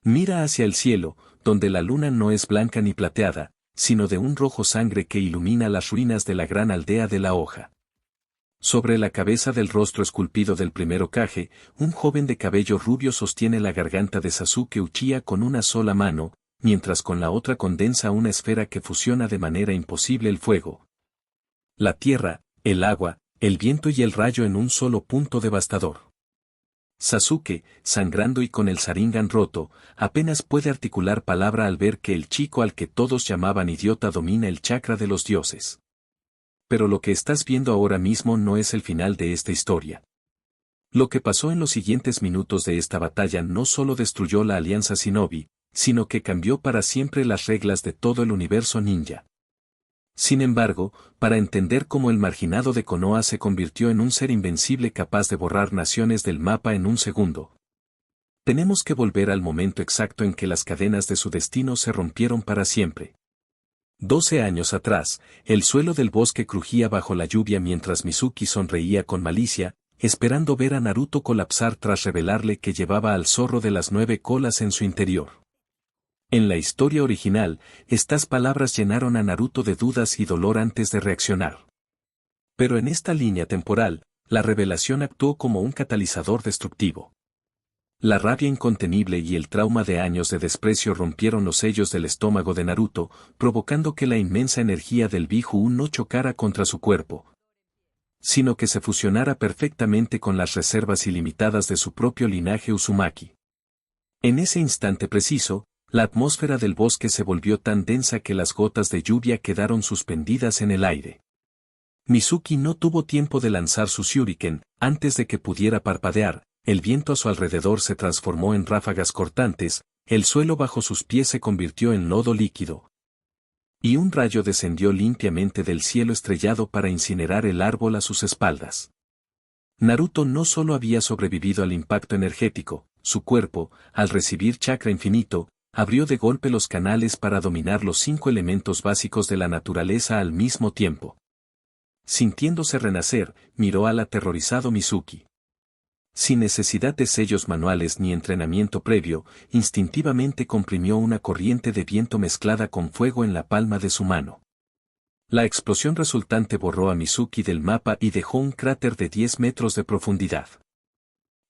Mira hacia el cielo, donde la luna no es blanca ni plateada, sino de un rojo sangre que ilumina las ruinas de la gran aldea de la hoja. Sobre la cabeza del rostro esculpido del primer Hokage, un joven de cabello rubio sostiene la garganta de Sasuke Uchiha con una sola mano, mientras con la otra condensa una esfera que fusiona de manera imposible el fuego, la tierra, el agua, el viento y el rayo en un solo punto devastador. Sasuke, sangrando y con el Sharingan roto, apenas puede articular palabra al ver que el chico al que todos llamaban idiota domina el chakra de los dioses. Pero lo que estás viendo ahora mismo no es el final de esta historia. Lo que pasó en los siguientes minutos de esta batalla no solo destruyó la alianza Shinobi, sino que cambió para siempre las reglas de todo el universo ninja. Sin embargo, para entender cómo el marginado de Konoha se convirtió en un ser invencible capaz de borrar naciones del mapa en un segundo, tenemos que volver al momento exacto en que las cadenas de su destino se rompieron para siempre. 12 años atrás, el suelo del bosque crujía bajo la lluvia mientras Mizuki sonreía con malicia, esperando ver a Naruto colapsar tras revelarle que llevaba al zorro de las 9 colas en su interior. En la historia original, estas palabras llenaron a Naruto de dudas y dolor antes de reaccionar. Pero en esta línea temporal, la revelación actuó como un catalizador destructivo. La rabia incontenible y el trauma de años de desprecio rompieron los sellos del estómago de Naruto, provocando que la inmensa energía del Biju no chocara contra su cuerpo, sino que se fusionara perfectamente con las reservas ilimitadas de su propio linaje Uzumaki. En ese instante preciso, la atmósfera del bosque se volvió tan densa que las gotas de lluvia quedaron suspendidas en el aire. Mizuki no tuvo tiempo de lanzar su shuriken, antes de que pudiera parpadear, el viento a su alrededor se transformó en ráfagas cortantes, el suelo bajo sus pies se convirtió en lodo líquido. Y un rayo descendió limpiamente del cielo estrellado para incinerar el árbol a sus espaldas. Naruto no solo había sobrevivido al impacto energético, su cuerpo, al recibir chakra infinito, abrió de golpe los canales para dominar los 5 elementos básicos de la naturaleza al mismo tiempo. Sintiéndose renacer, miró al aterrorizado Mizuki. Sin necesidad de sellos manuales ni entrenamiento previo, instintivamente comprimió una corriente de viento mezclada con fuego en la palma de su mano. La explosión resultante borró a Mizuki del mapa y dejó un cráter de 10 metros de profundidad.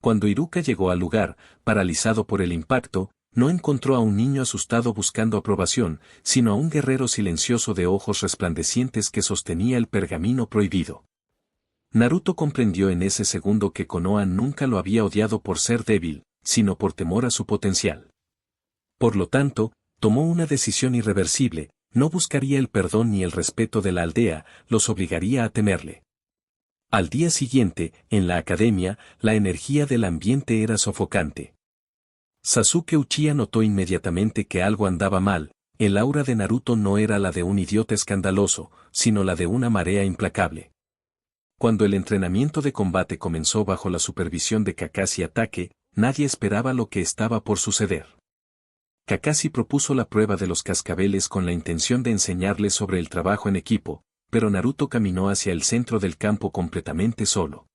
Cuando Iruka llegó al lugar, paralizado por el impacto, no encontró a un niño asustado buscando aprobación, sino a un guerrero silencioso de ojos resplandecientes que sostenía el pergamino prohibido. Naruto comprendió en ese segundo que Konoha nunca lo había odiado por ser débil, sino por temor a su potencial. Por lo tanto, tomó una decisión irreversible, no buscaría el perdón ni el respeto de la aldea, los obligaría a temerle. Al día siguiente, en la academia, la energía del ambiente era sofocante. Sasuke Uchiha notó inmediatamente que algo andaba mal, el aura de Naruto no era la de un idiota escandaloso, sino la de una marea implacable. Cuando el entrenamiento de combate comenzó bajo la supervisión de Kakashi Hatake, nadie esperaba lo que estaba por suceder. Kakashi propuso la prueba de los cascabeles con la intención de enseñarles sobre el trabajo en equipo, pero Naruto caminó hacia el centro del campo completamente solo.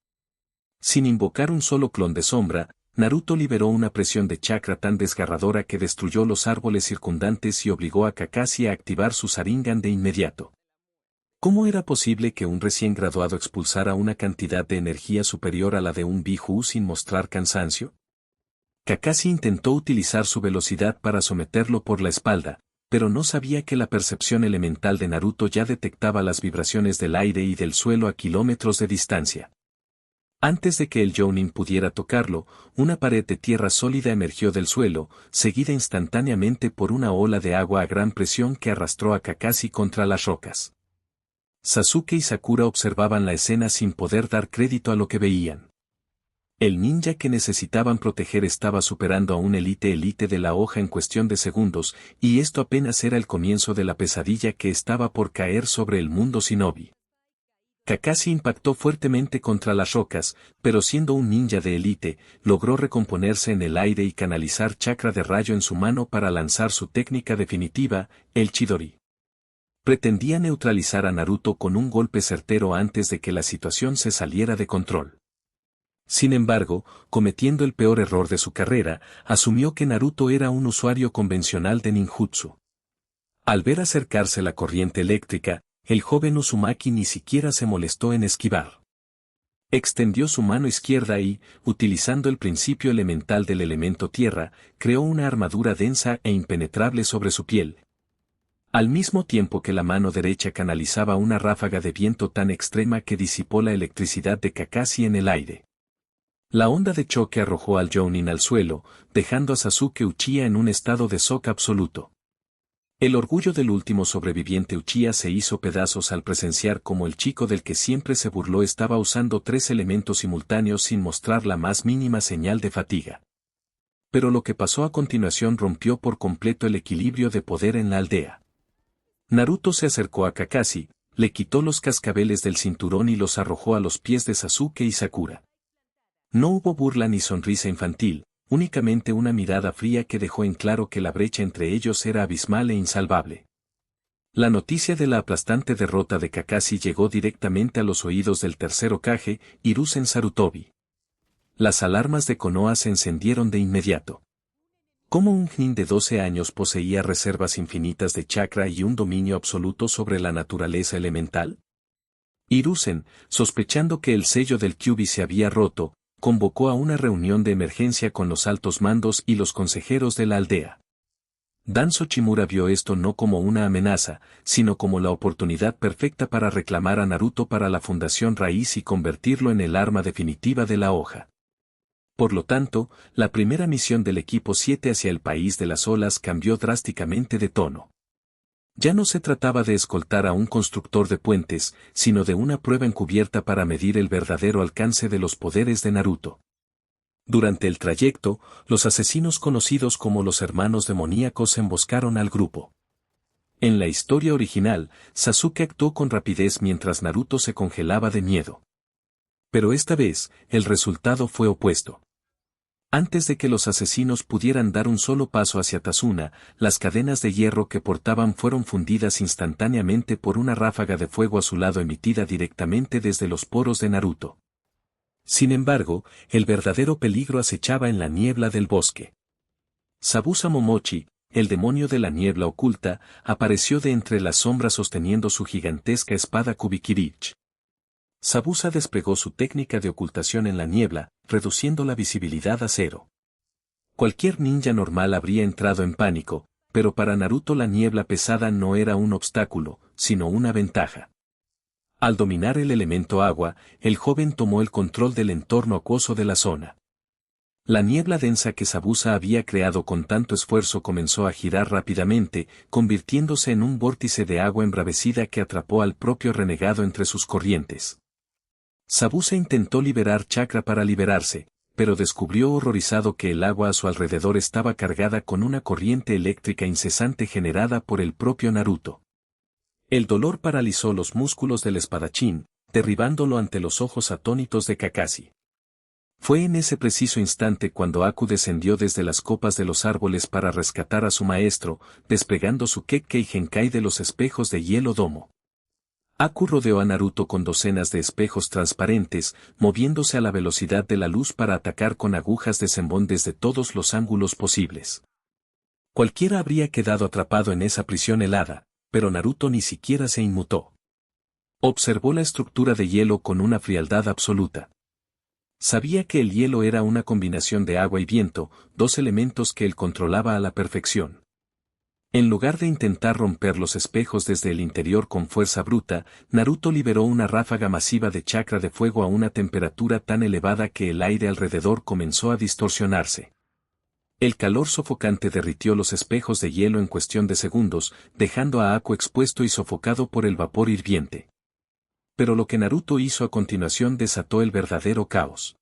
Sin invocar un solo clon de sombra, Naruto liberó una presión de chakra tan desgarradora que destruyó los árboles circundantes y obligó a Kakashi a activar su Sharingan de inmediato. ¿Cómo era posible que un recién graduado expulsara una cantidad de energía superior a la de un Biju sin mostrar cansancio? Kakashi intentó utilizar su velocidad para someterlo por la espalda, pero no sabía que la percepción elemental de Naruto ya detectaba las vibraciones del aire y del suelo a kilómetros de distancia. Antes de que el Jounin pudiera tocarlo, una pared de tierra sólida emergió del suelo, seguida instantáneamente por una ola de agua a gran presión que arrastró a Kakashi contra las rocas. Sasuke y Sakura observaban la escena sin poder dar crédito a lo que veían. El ninja que necesitaban proteger estaba superando a un elite de la hoja en cuestión de segundos, y esto apenas era el comienzo de la pesadilla que estaba por caer sobre el mundo shinobi. Kakashi impactó fuertemente contra las rocas, pero siendo un ninja de élite, logró recomponerse en el aire y canalizar chakra de rayo en su mano para lanzar su técnica definitiva, el Chidori. Pretendía neutralizar a Naruto con un golpe certero antes de que la situación se saliera de control. Sin embargo, cometiendo el peor error de su carrera, asumió que Naruto era un usuario convencional de ninjutsu. Al ver acercarse la corriente eléctrica, el joven Uzumaki ni siquiera se molestó en esquivar. Extendió su mano izquierda y, utilizando el principio elemental del elemento tierra, creó una armadura densa e impenetrable sobre su piel. Al mismo tiempo que la mano derecha canalizaba una ráfaga de viento tan extrema que disipó la electricidad de Kakashi en el aire. La onda de choque arrojó al Jounin al suelo, dejando a Sasuke Uchiha en un estado de shock absoluto. El orgullo del último sobreviviente Uchiha se hizo pedazos al presenciar cómo el chico del que siempre se burló estaba usando 3 elementos simultáneos sin mostrar la más mínima señal de fatiga. Pero lo que pasó a continuación rompió por completo el equilibrio de poder en la aldea. Naruto se acercó a Kakashi, le quitó los cascabeles del cinturón y los arrojó a los pies de Sasuke y Sakura. No hubo burla ni sonrisa infantil, únicamente una mirada fría que dejó en claro que la brecha entre ellos era abismal e insalvable. La noticia de la aplastante derrota de Kakashi llegó directamente a los oídos del tercer Hokage, Hiruzen Sarutobi. Las alarmas de Konoha se encendieron de inmediato. ¿Cómo un nin de 12 años poseía reservas infinitas de chakra y un dominio absoluto sobre la naturaleza elemental? Hiruzen, sospechando que el sello del Kyuubi se había roto, convocó a una reunión de emergencia con los altos mandos y los consejeros de la aldea. Dan Tsuchimura vio esto no como una amenaza, sino como la oportunidad perfecta para reclamar a Naruto para la Fundación Raíz y convertirlo en el arma definitiva de la hoja. Por lo tanto, la primera misión del equipo 7 hacia el país de las olas cambió drásticamente de tono. Ya no se trataba de escoltar a un constructor de puentes, sino de una prueba encubierta para medir el verdadero alcance de los poderes de Naruto. Durante el trayecto, los asesinos conocidos como los hermanos demoníacos emboscaron al grupo. En la historia original, Sasuke actuó con rapidez mientras Naruto se congelaba de miedo. Pero esta vez, el resultado fue opuesto. Antes de que los asesinos pudieran dar un solo paso hacia Tazuna, las cadenas de hierro que portaban fueron fundidas instantáneamente por una ráfaga de fuego azulado emitida directamente desde los poros de Naruto. Sin embargo, el verdadero peligro acechaba en la niebla del bosque. Zabuza Momochi, el demonio de la niebla oculta, apareció de entre las sombras sosteniendo su gigantesca espada Kubikirich. Zabuza desplegó su técnica de ocultación en la niebla, reduciendo la visibilidad a cero. Cualquier ninja normal habría entrado en pánico, pero para Naruto la niebla pesada no era un obstáculo, sino una ventaja. Al dominar el elemento agua, el joven tomó el control del entorno acuoso de la zona. La niebla densa que Zabuza había creado con tanto esfuerzo comenzó a girar rápidamente, convirtiéndose en un vórtice de agua embravecida que atrapó al propio renegado entre sus corrientes. Zabuza intentó liberar chakra para liberarse, pero descubrió horrorizado que el agua a su alrededor estaba cargada con una corriente eléctrica incesante generada por el propio Naruto. El dolor paralizó los músculos del espadachín, derribándolo ante los ojos atónitos de Kakashi. Fue en ese preciso instante cuando Aku descendió desde las copas de los árboles para rescatar a su maestro, desplegando su Kekkei Genkai de los espejos de hielo domo. Aku rodeó a Naruto con docenas de espejos transparentes, moviéndose a la velocidad de la luz para atacar con agujas de zenbón desde todos los ángulos posibles. Cualquiera habría quedado atrapado en esa prisión helada, pero Naruto ni siquiera se inmutó. Observó la estructura de hielo con una frialdad absoluta. Sabía que el hielo era una combinación de agua y viento, dos elementos que él controlaba a la perfección. En lugar de intentar romper los espejos desde el interior con fuerza bruta, Naruto liberó una ráfaga masiva de chakra de fuego a una temperatura tan elevada que el aire alrededor comenzó a distorsionarse. El calor sofocante derritió los espejos de hielo en cuestión de segundos, dejando a Aku expuesto y sofocado por el vapor hirviente. Pero lo que Naruto hizo a continuación desató el verdadero caos.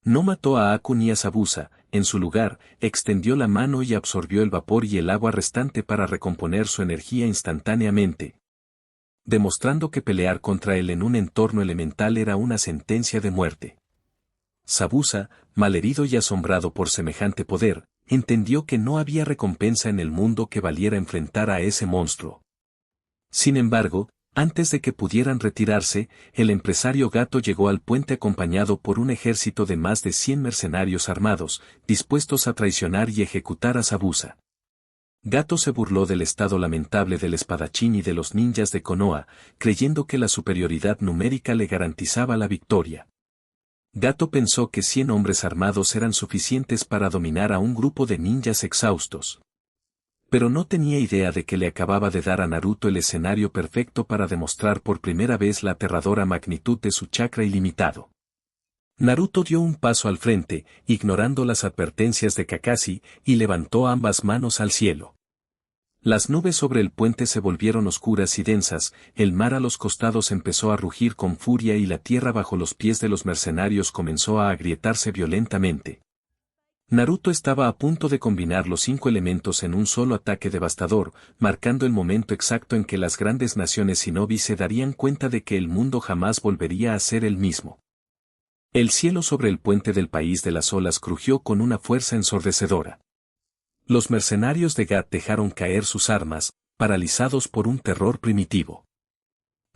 No mató a Aku ni a Zabuza, en su lugar, extendió la mano y absorbió el vapor y el agua restante para recomponer su energía instantáneamente, demostrando que pelear contra él en un entorno elemental era una sentencia de muerte. Zabuza, malherido y asombrado por semejante poder, entendió que no había recompensa en el mundo que valiera enfrentar a ese monstruo. Sin embargo, Antes de que pudieran retirarse, el empresario Gato llegó al puente acompañado por un ejército de más de 100 mercenarios armados, dispuestos a traicionar y ejecutar a Zabuza. Gato se burló del estado lamentable del espadachín y de los ninjas de Konoha, creyendo que la superioridad numérica le garantizaba la victoria. Gato pensó que 100 hombres armados eran suficientes para dominar a un grupo de ninjas exhaustos. Pero no tenía idea de que le acababa de dar a Naruto el escenario perfecto para demostrar por primera vez la aterradora magnitud de su chakra ilimitado. Naruto dio un paso al frente, ignorando las advertencias de Kakashi, y levantó ambas manos al cielo. Las nubes sobre el puente se volvieron oscuras y densas, el mar a los costados empezó a rugir con furia y la tierra bajo los pies de los mercenarios comenzó a agrietarse violentamente. Naruto estaba a punto de combinar los 5 elementos en un solo ataque devastador, marcando el momento exacto en que las grandes naciones shinobi se darían cuenta de que el mundo jamás volvería a ser el mismo. El cielo sobre el puente del país de las olas crujió con una fuerza ensordecedora. Los mercenarios de Gat dejaron caer sus armas, paralizados por un terror primitivo.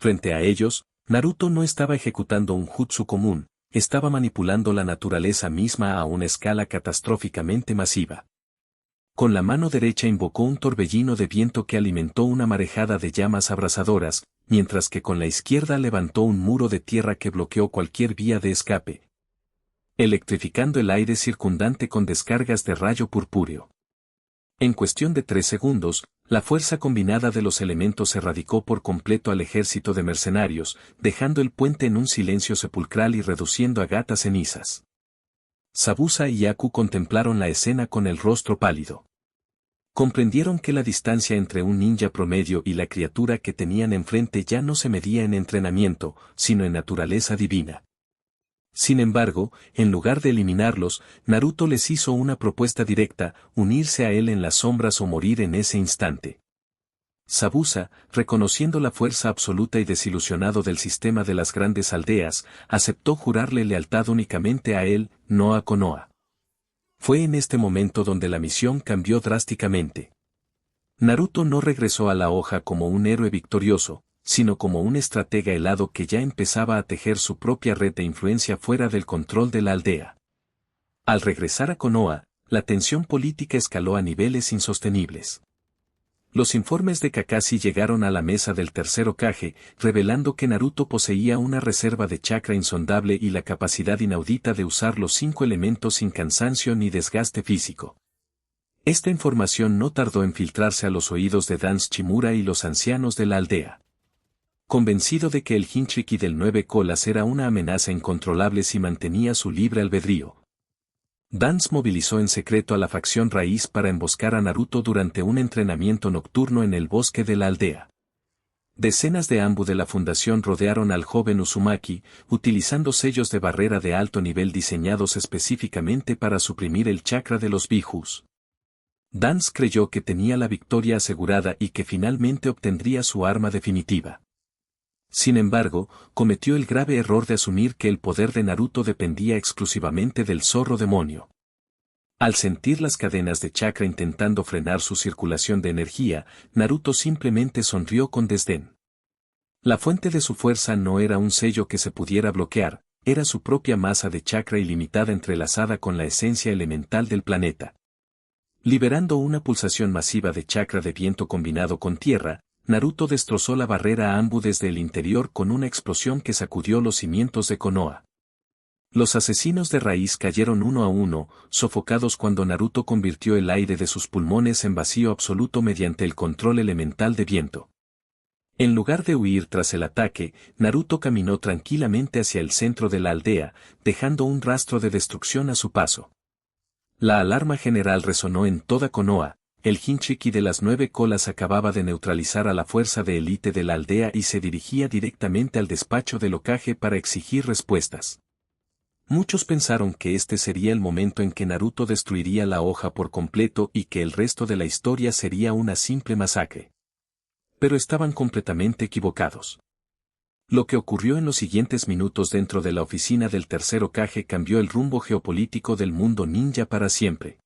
Frente a ellos, Naruto no estaba ejecutando un jutsu común, estaba manipulando la naturaleza misma a una escala catastróficamente masiva. Con la mano derecha invocó un torbellino de viento que alimentó una marejada de llamas abrasadoras, mientras que con la izquierda levantó un muro de tierra que bloqueó cualquier vía de escape, electrificando el aire circundante con descargas de rayo purpúreo. En cuestión de 3 segundos, la fuerza combinada de los elementos erradicó por completo al ejército de mercenarios, dejando el puente en un silencio sepulcral y reduciendo a Gat a cenizas. Zabuza y Yaku contemplaron la escena con el rostro pálido. Comprendieron que la distancia entre un ninja promedio y la criatura que tenían enfrente ya no se medía en entrenamiento, sino en naturaleza divina. Sin embargo, en lugar de eliminarlos, Naruto les hizo una propuesta directa: unirse a él en las sombras o morir en ese instante. Zabuza, reconociendo la fuerza absoluta y desilusionado del sistema de las grandes aldeas, aceptó jurarle lealtad únicamente a él, no a Konoha. Fue en este momento donde la misión cambió drásticamente. Naruto no regresó a la hoja como un héroe victorioso, sino como un estratega helado que ya empezaba a tejer su propia red de influencia fuera del control de la aldea. Al regresar a Konoha, la tensión política escaló a niveles insostenibles. Los informes de Kakashi llegaron a la mesa del tercer Hokage, revelando que Naruto poseía una reserva de chakra insondable y la capacidad inaudita de usar los 5 elementos sin cansancio ni desgaste físico. Esta información no tardó en filtrarse a los oídos de Dance Shimura y los ancianos de la aldea. Convencido de que el Jinchuriki del 9 colas era una amenaza incontrolable si mantenía su libre albedrío, Dance movilizó en secreto a la facción raíz para emboscar a Naruto durante un entrenamiento nocturno en el bosque de la aldea. Decenas de Anbu de la fundación rodearon al joven Uzumaki, utilizando sellos de barrera de alto nivel diseñados específicamente para suprimir el chakra de los Bijus. Dance creyó que tenía la victoria asegurada y que finalmente obtendría su arma definitiva. Sin embargo, cometió el grave error de asumir que el poder de Naruto dependía exclusivamente del zorro demonio. Al sentir las cadenas de chakra intentando frenar su circulación de energía, Naruto simplemente sonrió con desdén. La fuente de su fuerza no era un sello que se pudiera bloquear, era su propia masa de chakra ilimitada entrelazada con la esencia elemental del planeta. Liberando una pulsación masiva de chakra de viento combinado con tierra, Naruto destrozó la barrera Anbu desde el interior con una explosión que sacudió los cimientos de Konoha. Los asesinos de raíz cayeron uno a uno, sofocados cuando Naruto convirtió el aire de sus pulmones en vacío absoluto mediante el control elemental de viento. En lugar de huir tras el ataque, Naruto caminó tranquilamente hacia el centro de la aldea, dejando un rastro de destrucción a su paso. La alarma general resonó en toda Konoha. El Jinchuriki de las 9 colas acababa de neutralizar a la fuerza de élite de la aldea y se dirigía directamente al despacho del Hokage para exigir respuestas. Muchos pensaron que este sería el momento en que Naruto destruiría la hoja por completo y que el resto de la historia sería una simple masacre. Pero estaban completamente equivocados. Lo que ocurrió en los siguientes minutos dentro de la oficina del tercer Hokage cambió el rumbo geopolítico del mundo ninja para siempre.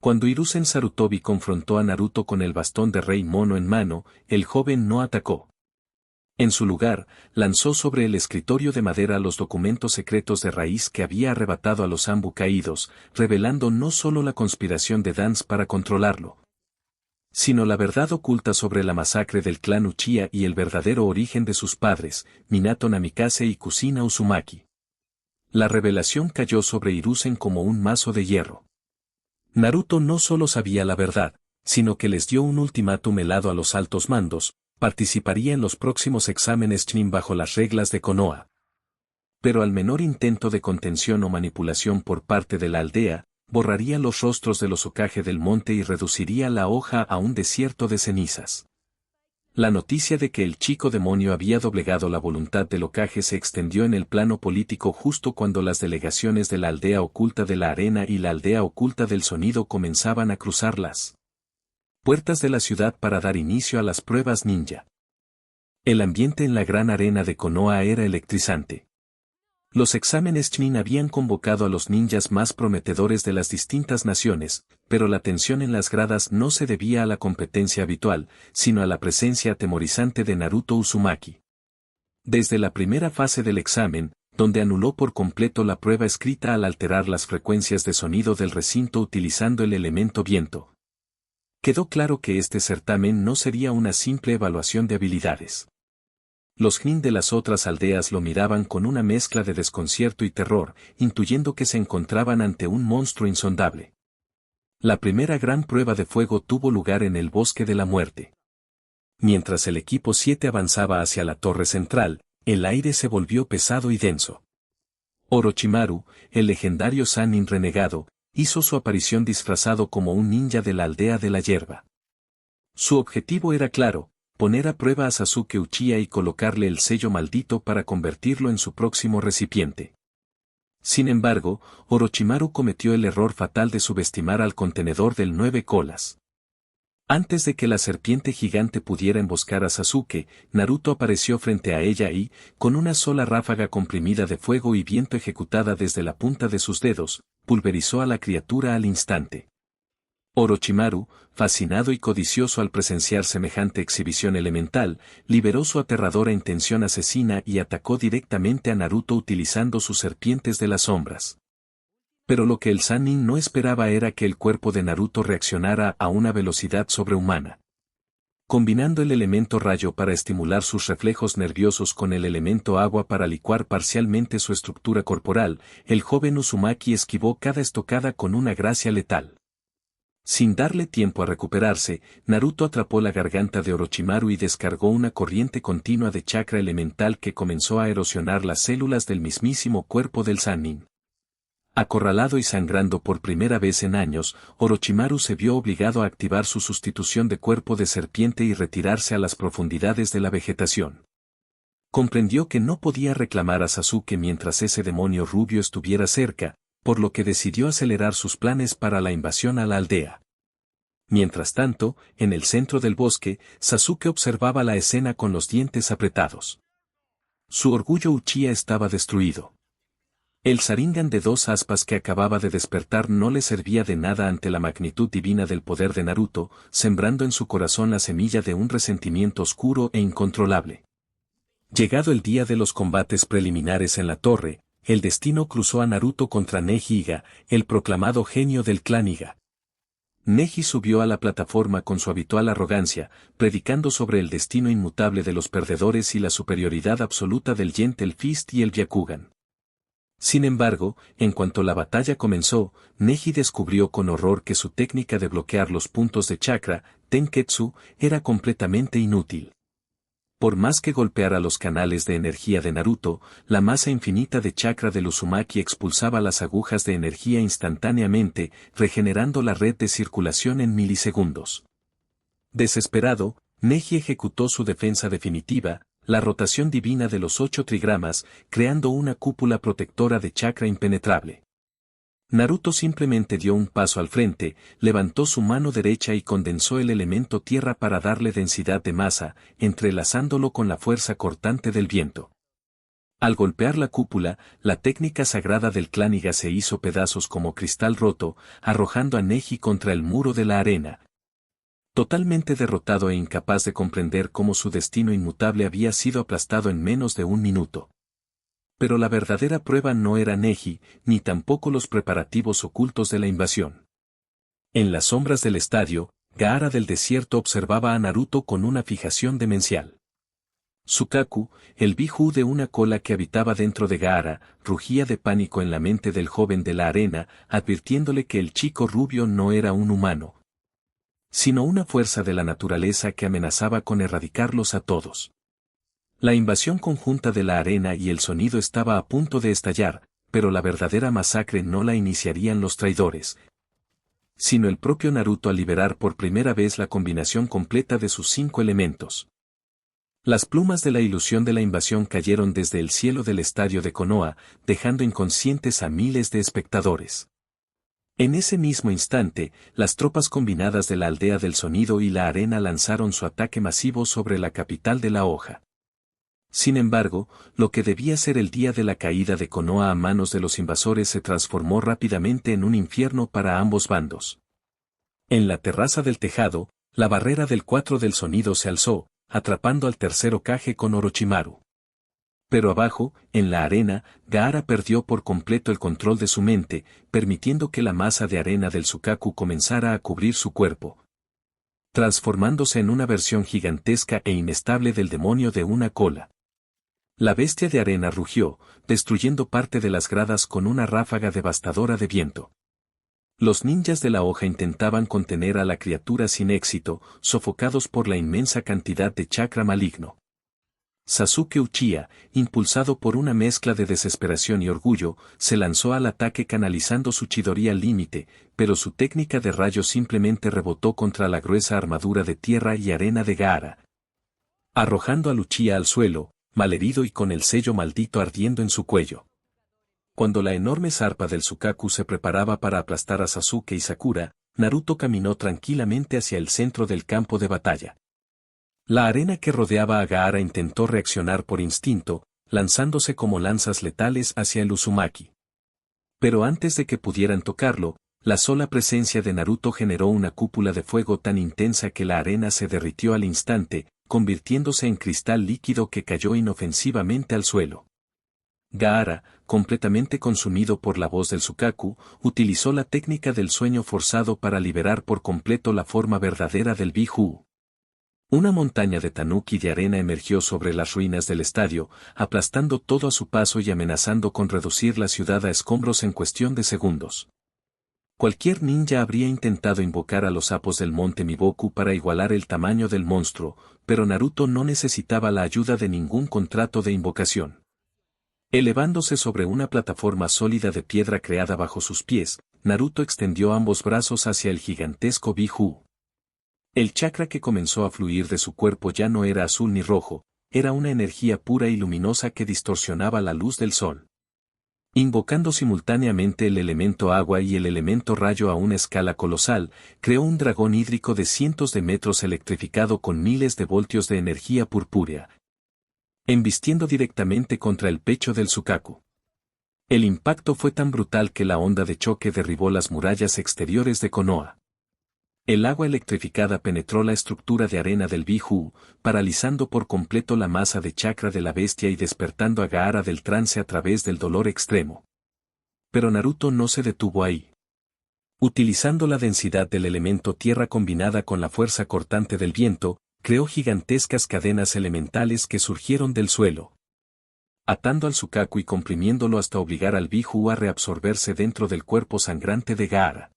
Cuando Hiruzen Sarutobi confrontó a Naruto con el bastón de Rey Mono en mano, el joven no atacó. En su lugar, lanzó sobre el escritorio de madera los documentos secretos de raíz que había arrebatado a los Anbu caídos, revelando no solo la conspiración de Dance para controlarlo, sino la verdad oculta sobre la masacre del clan Uchiha y el verdadero origen de sus padres, Minato Namikaze y Kusina Uzumaki. La revelación cayó sobre Hiruzen como un mazo de hierro. Naruto no solo sabía la verdad, sino que les dio un ultimátum helado a los altos mandos: participaría en los próximos exámenes Chunin bajo las reglas de Konoha. Pero al menor intento de contención o manipulación por parte de la aldea, borraría los rostros de los Hokage del monte y reduciría la hoja a un desierto de cenizas. La noticia de que el chico demonio había doblegado la voluntad del Hokage se extendió en el plano político justo cuando las delegaciones de la aldea oculta de la arena y la aldea oculta del sonido comenzaban a cruzar las puertas de la ciudad para dar inicio a las pruebas ninja. El ambiente en la gran arena de Konoha era electrizante. Los exámenes Chunin habían convocado a los ninjas más prometedores de las distintas naciones, pero la tensión en las gradas no se debía a la competencia habitual, sino a la presencia atemorizante de Naruto Uzumaki. Desde la primera fase del examen, donde anuló por completo la prueba escrita al alterar las frecuencias de sonido del recinto utilizando el elemento viento, quedó claro que este certamen no sería una simple evaluación de habilidades. Los Jin de las otras aldeas lo miraban con una mezcla de desconcierto y terror, intuyendo que se encontraban ante un monstruo insondable. La primera gran prueba de fuego tuvo lugar en el Bosque de la Muerte. Mientras el equipo 7 avanzaba hacia la torre central, el aire se volvió pesado y denso. Orochimaru, el legendario Sannin renegado, hizo su aparición disfrazado como un ninja de la aldea de la hierba. Su objetivo era claro: poner a prueba a Sasuke Uchiha y colocarle el sello maldito para convertirlo en su próximo recipiente. Sin embargo, Orochimaru cometió el error fatal de subestimar al contenedor del 9 colas. Antes de que la serpiente gigante pudiera emboscar a Sasuke, Naruto apareció frente a ella y, con una sola ráfaga comprimida de fuego y viento ejecutada desde la punta de sus dedos, pulverizó a la criatura al instante. Orochimaru, fascinado y codicioso al presenciar semejante exhibición elemental, liberó su aterradora intención asesina y atacó directamente a Naruto utilizando sus serpientes de las sombras. Pero lo que el Sannin no esperaba era que el cuerpo de Naruto reaccionara a una velocidad sobrehumana. Combinando el elemento rayo para estimular sus reflejos nerviosos con el elemento agua para licuar parcialmente su estructura corporal, el joven Uzumaki esquivó cada estocada con una gracia letal. Sin darle tiempo a recuperarse, Naruto atrapó la garganta de Orochimaru y descargó una corriente continua de chakra elemental que comenzó a erosionar las células del mismísimo cuerpo del Sannin. Acorralado y sangrando por primera vez en años, Orochimaru se vio obligado a activar su sustitución de cuerpo de serpiente y retirarse a las profundidades de la vegetación. Comprendió que no podía reclamar a Sasuke mientras ese demonio rubio estuviera cerca, por lo que decidió acelerar sus planes para la invasión a la aldea. Mientras tanto, en el centro del bosque, Sasuke observaba la escena con los dientes apretados. Su orgullo Uchiha estaba destruido. El Sharingan de 2 aspas que acababa de despertar no le servía de nada ante la magnitud divina del poder de Naruto, sembrando en su corazón la semilla de un resentimiento oscuro e incontrolable. Llegado el día de los combates preliminares en la torre, el destino cruzó a Naruto contra Neji Iga, el proclamado genio del clan Iga. Neji subió a la plataforma con su habitual arrogancia, predicando sobre el destino inmutable de los perdedores y la superioridad absoluta del Gentle Fist y el Byakugan. Sin embargo, en cuanto la batalla comenzó, Neji descubrió con horror que su técnica de bloquear los puntos de chakra, Tenketsu, era completamente inútil. Por más que golpeara los canales de energía de Naruto, la masa infinita de chakra del Uzumaki expulsaba las agujas de energía instantáneamente, regenerando la red de circulación en milisegundos. Desesperado, Neji ejecutó su defensa definitiva, la rotación divina de los 8 trigramas, creando una cúpula protectora de chakra impenetrable. Naruto simplemente dio un paso al frente, levantó su mano derecha y condensó el elemento tierra para darle densidad de masa, entrelazándolo con la fuerza cortante del viento. Al golpear la cúpula, la técnica sagrada del clan Iga se hizo pedazos como cristal roto, arrojando a Neji contra el muro de la arena. totalmente derrotado e incapaz de comprender cómo su destino inmutable había sido aplastado en menos de un minuto. Pero la verdadera prueba no era Neji, ni tampoco los preparativos ocultos de la invasión. En las sombras del estadio, Gaara del desierto observaba a Naruto con una fijación demencial. Sukaku, el Biju de una cola que habitaba dentro de Gaara, rugía de pánico en la mente del joven de la arena, advirtiéndole que el chico rubio no era un humano, sino una fuerza de la naturaleza que amenazaba con erradicarlos a todos. La invasión conjunta de la arena y el sonido estaba a punto de estallar, pero la verdadera masacre no la iniciarían los traidores, sino el propio Naruto al liberar por primera vez la combinación completa de sus 5 elementos. Las plumas de la ilusión de la invasión cayeron desde el cielo del estadio de Konoha, dejando inconscientes a miles de espectadores. En ese mismo instante, las tropas combinadas de la aldea del sonido y la arena lanzaron su ataque masivo sobre la capital de la hoja. Sin embargo, lo que debía ser el día de la caída de Konoha a manos de los invasores se transformó rápidamente en un infierno para ambos bandos. En la terraza del tejado, la barrera del 4 del sonido se alzó, atrapando al tercer Hokage con Orochimaru. Pero abajo, en la arena, Gaara perdió por completo el control de su mente, permitiendo que la masa de arena del Sukaku comenzara a cubrir su cuerpo, transformándose en una versión gigantesca e inestable del demonio de una cola. La bestia de arena rugió, destruyendo parte de las gradas con una ráfaga devastadora de viento. Los ninjas de la hoja intentaban contener a la criatura sin éxito, sofocados por la inmensa cantidad de chakra maligno. Sasuke Uchiha, impulsado por una mezcla de desesperación y orgullo, se lanzó al ataque canalizando su Chidori al límite, pero su técnica de rayos simplemente rebotó contra la gruesa armadura de tierra y arena de Gaara, arrojando al Uchiha al suelo, malherido y con el sello maldito ardiendo en su cuello. Cuando la enorme zarpa del Sukaku se preparaba para aplastar a Sasuke y Sakura, Naruto caminó tranquilamente hacia el centro del campo de batalla. La arena que rodeaba a Gaara intentó reaccionar por instinto, lanzándose como lanzas letales hacia el Uzumaki. Pero antes de que pudieran tocarlo, la sola presencia de Naruto generó una cúpula de fuego tan intensa que la arena se derritió al instante, convirtiéndose en cristal líquido que cayó inofensivamente al suelo. Gaara, completamente consumido por la voz del Sukaku, utilizó la técnica del sueño forzado para liberar por completo la forma verdadera del Biju. Una montaña de tanuki de arena emergió sobre las ruinas del estadio, aplastando todo a su paso y amenazando con reducir la ciudad a escombros en cuestión de segundos. Cualquier ninja habría intentado invocar a los sapos del monte Miboku para igualar el tamaño del monstruo, pero Naruto no necesitaba la ayuda de ningún contrato de invocación. Elevándose sobre una plataforma sólida de piedra creada bajo sus pies, Naruto extendió ambos brazos hacia el gigantesco Biju. El chakra que comenzó a fluir de su cuerpo ya no era azul ni rojo, era una energía pura y luminosa que distorsionaba la luz del sol. Invocando simultáneamente el elemento agua y el elemento rayo a una escala colosal, creó un dragón hídrico de cientos de metros electrificado con miles de voltios de energía purpúrea, embistiendo directamente contra el pecho del Sukaku. El impacto fue tan brutal que la onda de choque derribó las murallas exteriores de Konoha. El agua electrificada penetró la estructura de arena del Biju, paralizando por completo la masa de chakra de la bestia y despertando a Gaara del trance a través del dolor extremo. Pero Naruto no se detuvo ahí. Utilizando la densidad del elemento tierra combinada con la fuerza cortante del viento, creó gigantescas cadenas elementales que surgieron del suelo, atando al Sukaku y comprimiéndolo hasta obligar al Biju a reabsorberse dentro del cuerpo sangrante de Gaara.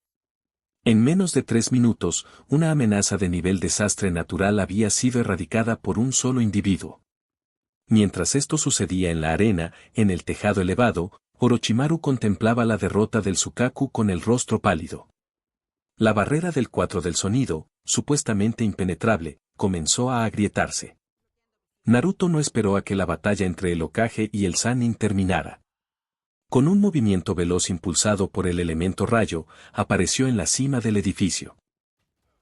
En menos de 3 minutos, una amenaza de nivel desastre natural había sido erradicada por un solo individuo. Mientras esto sucedía en la arena, en el tejado elevado, Orochimaru contemplaba la derrota del Sukaku con el rostro pálido. La barrera del 4 del sonido, supuestamente impenetrable, comenzó a agrietarse. Naruto no esperó a que la batalla entre el Hokage y el Sannin terminara. Con un movimiento veloz impulsado por el elemento rayo, apareció en la cima del edificio.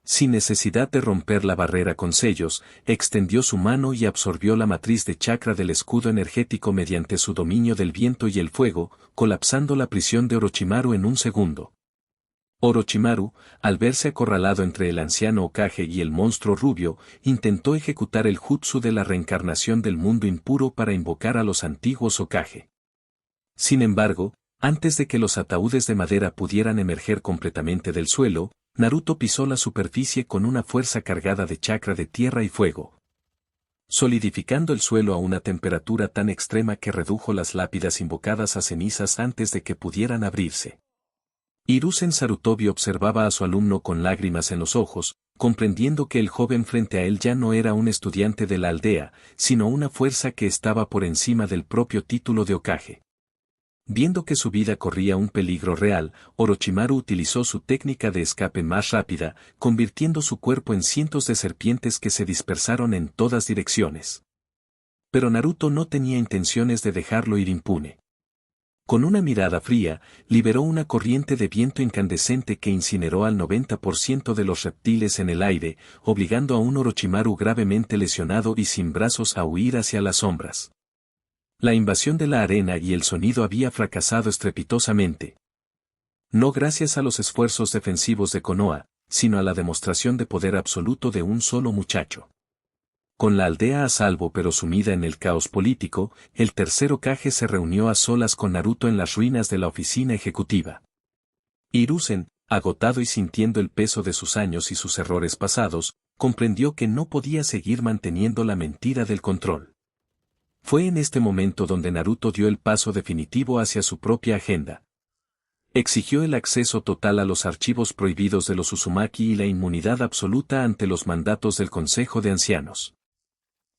Sin necesidad de romper la barrera con sellos, extendió su mano y absorbió la matriz de chakra del escudo energético mediante su dominio del viento y el fuego, colapsando la prisión de Orochimaru en un segundo. Orochimaru, al verse acorralado entre el anciano Hokage y el monstruo rubio, intentó ejecutar el jutsu de la reencarnación del mundo impuro para invocar a los antiguos Hokage. Sin embargo, antes de que los ataúdes de madera pudieran emerger completamente del suelo, Naruto pisó la superficie con una fuerza cargada de chakra de tierra y fuego, solidificando el suelo a una temperatura tan extrema que redujo las lápidas invocadas a cenizas antes de que pudieran abrirse. Hiruzen Sarutobi observaba a su alumno con lágrimas en los ojos, comprendiendo que el joven frente a él ya no era un estudiante de la aldea, sino una fuerza que estaba por encima del propio título de Hokage. Viendo que su vida corría un peligro real, Orochimaru utilizó su técnica de escape más rápida, convirtiendo su cuerpo en cientos de serpientes que se dispersaron en todas direcciones. Pero Naruto no tenía intenciones de dejarlo ir impune. Con una mirada fría, liberó una corriente de viento incandescente que incineró al 90% de los reptiles en el aire, obligando a un Orochimaru gravemente lesionado y sin brazos a huir hacia las sombras. La invasión de la arena y el sonido había fracasado estrepitosamente. No gracias a los esfuerzos defensivos de Konoha, sino a la demostración de poder absoluto de un solo muchacho. Con la aldea a salvo pero sumida en el caos político, el tercer Hokage se reunió a solas con Naruto en las ruinas de la oficina ejecutiva. Hiruzen, agotado y sintiendo el peso de sus años y sus errores pasados, comprendió que no podía seguir manteniendo la mentira del control. Fue en este momento donde Naruto dio el paso definitivo hacia su propia agenda. Exigió el acceso total a los archivos prohibidos de los Uzumaki y la inmunidad absoluta ante los mandatos del Consejo de Ancianos.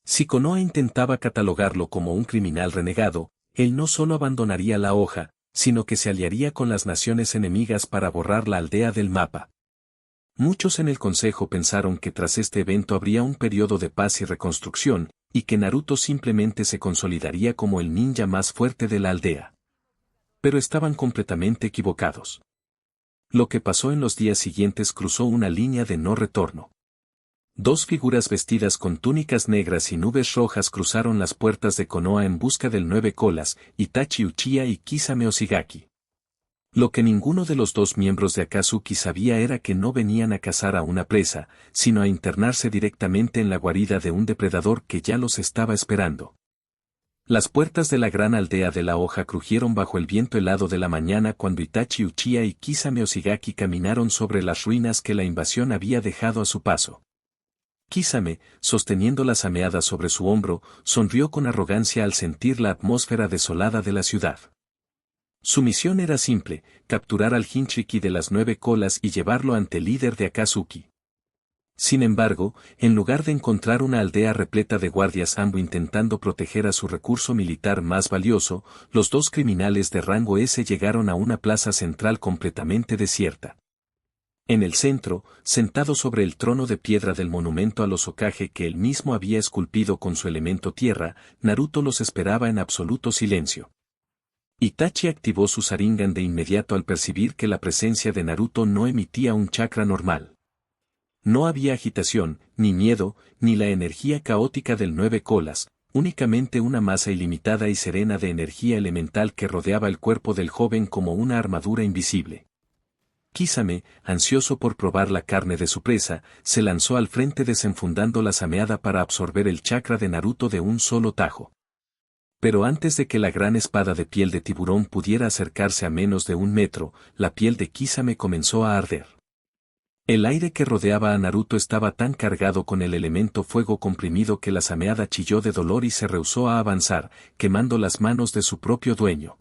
Si Konoha intentaba catalogarlo como un criminal renegado, él no solo abandonaría la hoja, sino que se aliaría con las naciones enemigas para borrar la aldea del mapa. Muchos en el consejo pensaron que tras este evento habría un periodo de paz y reconstrucción, y que Naruto simplemente se consolidaría como el ninja más fuerte de la aldea. Pero estaban completamente equivocados. Lo que pasó en los días siguientes cruzó una línea de no retorno. Dos figuras vestidas con túnicas negras y nubes rojas cruzaron las puertas de Konoha en busca del Nueve Colas, Itachi Uchiha y Kisame Oshigaki. Lo que ninguno de los dos miembros de Akatsuki sabía era que no venían a cazar a una presa, sino a internarse directamente en la guarida de un depredador que ya los estaba esperando. Las puertas de la gran aldea de la hoja crujieron bajo el viento helado de la mañana cuando Itachi Uchiha y Kisame Oshigaki caminaron sobre las ruinas que la invasión había dejado a su paso. Kisame, sosteniendo las ameadas sobre su hombro, sonrió con arrogancia al sentir la atmósfera desolada de la ciudad. Su misión era simple, capturar al Jinchuriki de las 9 colas y llevarlo ante el líder de Akatsuki. Sin embargo, en lugar de encontrar una aldea repleta de guardias Ambo intentando proteger a su recurso militar más valioso, los dos criminales de rango S llegaron a una plaza central completamente desierta. En el centro, sentado sobre el trono de piedra del monumento a los Hokage que él mismo había esculpido con su elemento tierra, Naruto los esperaba en absoluto silencio. Itachi activó su Sharingan de inmediato al percibir que la presencia de Naruto no emitía un chakra normal. No había agitación, ni miedo, ni la energía caótica del 9 colas, únicamente una masa ilimitada y serena de energía elemental que rodeaba el cuerpo del joven como una armadura invisible. Kisame, ansioso por probar la carne de su presa, se lanzó al frente desenfundando la sameada para absorber el chakra de Naruto de un solo tajo. Pero antes de que la gran espada de piel de tiburón pudiera acercarse a menos de 1 metro, la piel de Kisame comenzó a arder. El aire que rodeaba a Naruto estaba tan cargado con el elemento fuego comprimido que la sameada chilló de dolor y se rehusó a avanzar, quemando las manos de su propio dueño.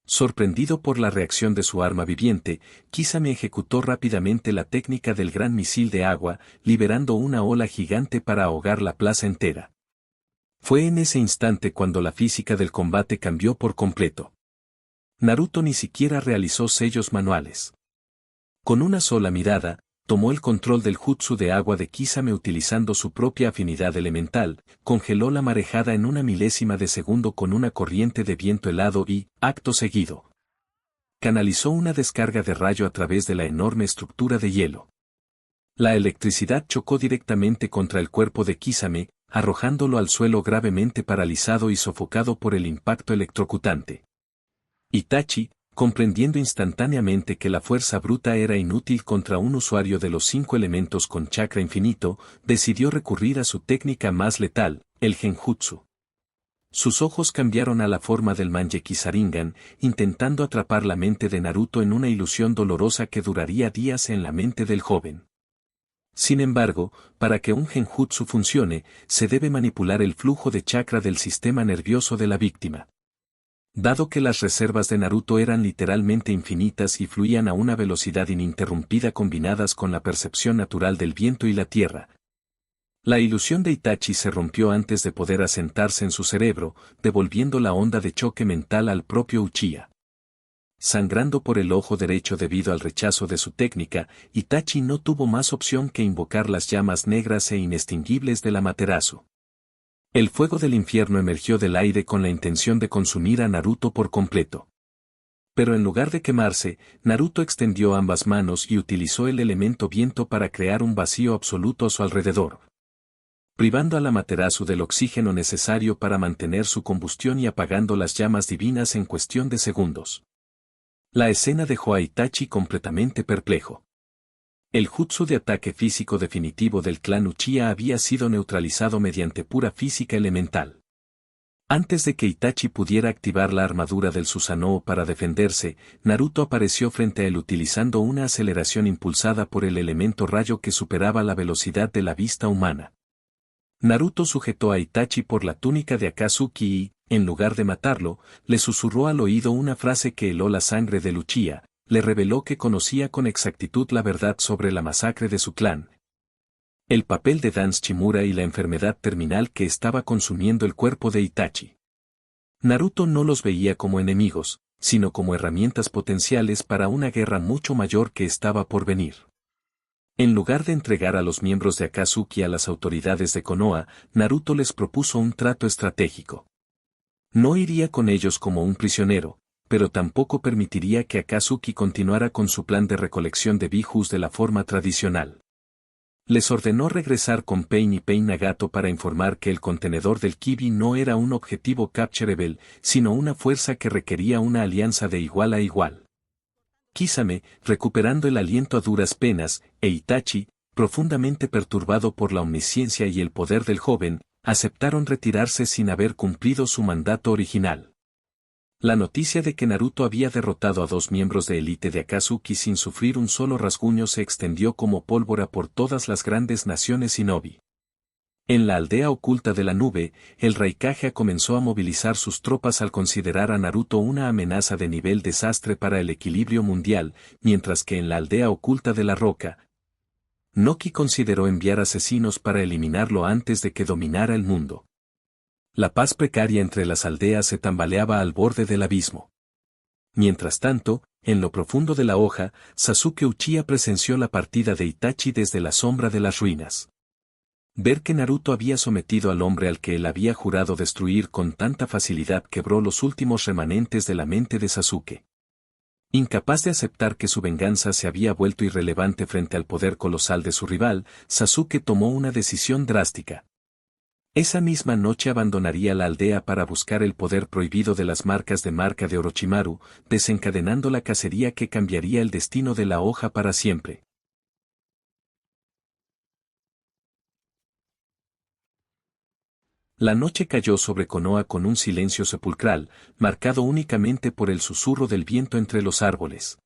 Sorprendido por la reacción de su arma viviente, Kisame ejecutó rápidamente la técnica del gran misil de agua, liberando una ola gigante para ahogar la plaza entera. Fue en ese instante cuando la física del combate cambió por completo. Naruto ni siquiera realizó sellos manuales. Con una sola mirada, tomó el control del jutsu de agua de Kisame utilizando su propia afinidad elemental, congeló la marejada en una milésima de segundo con una corriente de viento helado y, acto seguido, canalizó una descarga de rayo a través de la enorme estructura de hielo. La electricidad chocó directamente contra el cuerpo de Kisame, arrojándolo al suelo gravemente paralizado y sofocado por el impacto electrocutante. Itachi, comprendiendo instantáneamente que la fuerza bruta era inútil contra un usuario de los 5 elementos con chakra infinito, decidió recurrir a su técnica más letal, el genjutsu. Sus ojos cambiaron a la forma del Mangekyou Sharingan, intentando atrapar la mente de Naruto en una ilusión dolorosa que duraría días en la mente del joven. Sin embargo, para que un genjutsu funcione, se debe manipular el flujo de chakra del sistema nervioso de la víctima. Dado que las reservas de Naruto eran literalmente infinitas y fluían a una velocidad ininterrumpida combinadas con la percepción natural del viento y la tierra, la ilusión de Itachi se rompió antes de poder asentarse en su cerebro, devolviendo la onda de choque mental al propio Uchiha. Sangrando por el ojo derecho debido al rechazo de su técnica, Itachi no tuvo más opción que invocar las llamas negras e inextinguibles del Amaterasu. El fuego del infierno emergió del aire con la intención de consumir a Naruto por completo. Pero en lugar de quemarse, Naruto extendió ambas manos y utilizó el elemento viento para crear un vacío absoluto a su alrededor, privando al Amaterasu del oxígeno necesario para mantener su combustión y apagando las llamas divinas en cuestión de segundos. La escena dejó a Itachi completamente perplejo. El jutsu de ataque físico definitivo del clan Uchiha había sido neutralizado mediante pura física elemental. Antes de que Itachi pudiera activar la armadura del Susanoo para defenderse, Naruto apareció frente a él utilizando una aceleración impulsada por el elemento rayo que superaba la velocidad de la vista humana. Naruto sujetó a Itachi por la túnica de Akatsuki y, en lugar de matarlo, le susurró al oído una frase que heló la sangre del Uchiha. Le reveló que conocía con exactitud la verdad sobre la masacre de su clan, el papel de Dance Shimura y la enfermedad terminal que estaba consumiendo el cuerpo de Itachi. Naruto no los veía como enemigos, sino como herramientas potenciales para una guerra mucho mayor que estaba por venir. En lugar de entregar a los miembros de Akatsuki a las autoridades de Konoha, Naruto les propuso un trato estratégico. No iría con ellos como un prisionero, pero tampoco permitiría que Akatsuki continuara con su plan de recolección de bijus de la forma tradicional. Les ordenó regresar con Pain y Pain Nagato para informar que el contenedor del Kibi no era un objetivo capturable, sino una fuerza que requería una alianza de igual a igual. Kisame, recuperando el aliento a duras penas, e Itachi, profundamente perturbado por la omnisciencia y el poder del joven, aceptaron retirarse sin haber cumplido su mandato original. La noticia de que Naruto había derrotado a 2 miembros de élite de Akatsuki sin sufrir un solo rasguño se extendió como pólvora por todas las grandes naciones shinobi. En la aldea oculta de la nube, el Raikage comenzó a movilizar sus tropas al considerar a Naruto una amenaza de nivel desastre para el equilibrio mundial, mientras que en la aldea oculta de la roca, Noki consideró enviar asesinos para eliminarlo antes de que dominara el mundo. La paz precaria entre las aldeas se tambaleaba al borde del abismo. Mientras tanto, en lo profundo de la hoja, Sasuke Uchiha presenció la partida de Itachi desde la sombra de las ruinas. Ver que Naruto había sometido al hombre al que él había jurado destruir con tanta facilidad quebró los últimos remanentes de la mente de Sasuke. Incapaz de aceptar que su venganza se había vuelto irrelevante frente al poder colosal de su rival, Sasuke tomó una decisión drástica. Esa misma noche abandonaría la aldea para buscar el poder prohibido de las marcas de marca de Orochimaru, desencadenando la cacería que cambiaría el destino de la hoja para siempre. La noche cayó sobre Konoha con un silencio sepulcral, marcado únicamente por el susurro del viento entre los árboles.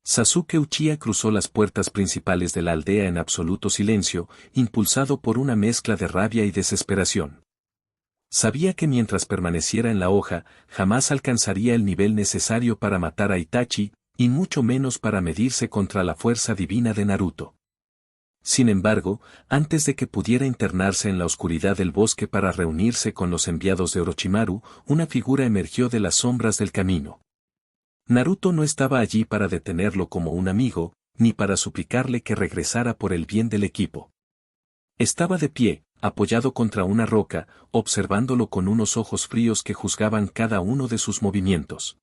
Sasuke Uchiha cruzó las puertas principales de la aldea en absoluto silencio, impulsado por una mezcla de rabia y desesperación. Sabía que mientras permaneciera en la hoja, jamás alcanzaría el nivel necesario para matar a Itachi, y mucho menos para medirse contra la fuerza divina de Naruto. Sin embargo, antes de que pudiera internarse en la oscuridad del bosque para reunirse con los enviados de Orochimaru, una figura emergió de las sombras del camino. Naruto no estaba allí para detenerlo como un amigo, ni para suplicarle que regresara por el bien del equipo. Estaba de pie, apoyado contra una roca, observándolo con unos ojos fríos que juzgaban cada uno de sus movimientos.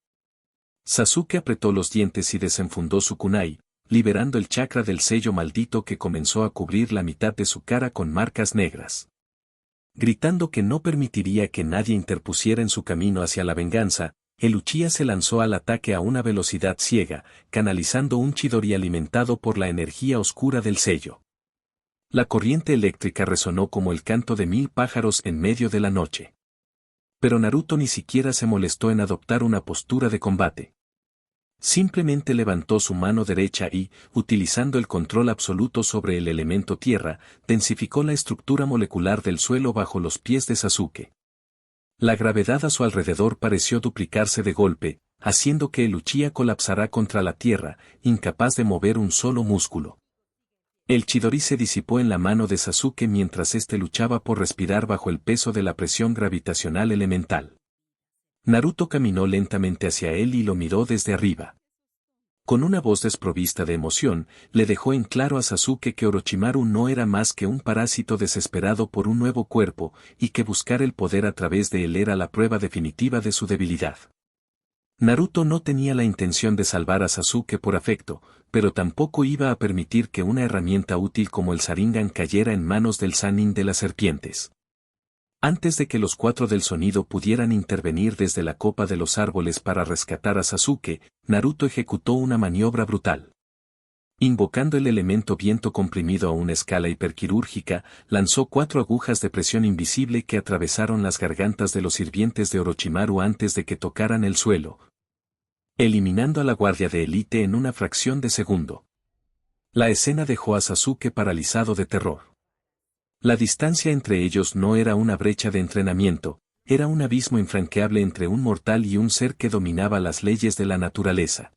Sasuke apretó los dientes y desenfundó su kunai, liberando el chakra del sello maldito que comenzó a cubrir la mitad de su cara con marcas negras. Gritando que no permitiría que nadie interpusiera en su camino hacia la venganza, el Uchiha se lanzó al ataque a una velocidad ciega, canalizando un Chidori alimentado por la energía oscura del sello. La corriente eléctrica resonó como el canto de 1000 pájaros en medio de la noche. Pero Naruto ni siquiera se molestó en adoptar una postura de combate. Simplemente levantó su mano derecha y, utilizando el control absoluto sobre el elemento tierra, densificó la estructura molecular del suelo bajo los pies de Sasuke. La gravedad a su alrededor pareció duplicarse de golpe, haciendo que el Uchiha colapsara contra la tierra, incapaz de mover un solo músculo. El Chidori se disipó en la mano de Sasuke mientras éste luchaba por respirar bajo el peso de la presión gravitacional elemental. Naruto caminó lentamente hacia él y lo miró desde arriba. Con una voz desprovista de emoción, le dejó en claro a Sasuke que Orochimaru no era más que un parásito desesperado por un nuevo cuerpo, y que buscar el poder a través de él era la prueba definitiva de su debilidad. Naruto no tenía la intención de salvar a Sasuke por afecto, pero tampoco iba a permitir que una herramienta útil como el Sharingan cayera en manos del Sannin de las serpientes. Antes de que los 4 del sonido pudieran intervenir desde la copa de los árboles para rescatar a Sasuke, Naruto ejecutó una maniobra brutal. Invocando el elemento viento comprimido a una escala hiperquirúrgica, lanzó 4 agujas de presión invisible que atravesaron las gargantas de los sirvientes de Orochimaru antes de que tocaran el suelo, eliminando a la guardia de élite en una fracción de segundo. La escena dejó a Sasuke paralizado de terror. La distancia entre ellos no era una brecha de entrenamiento, era un abismo infranqueable entre un mortal y un ser que dominaba las leyes de la naturaleza.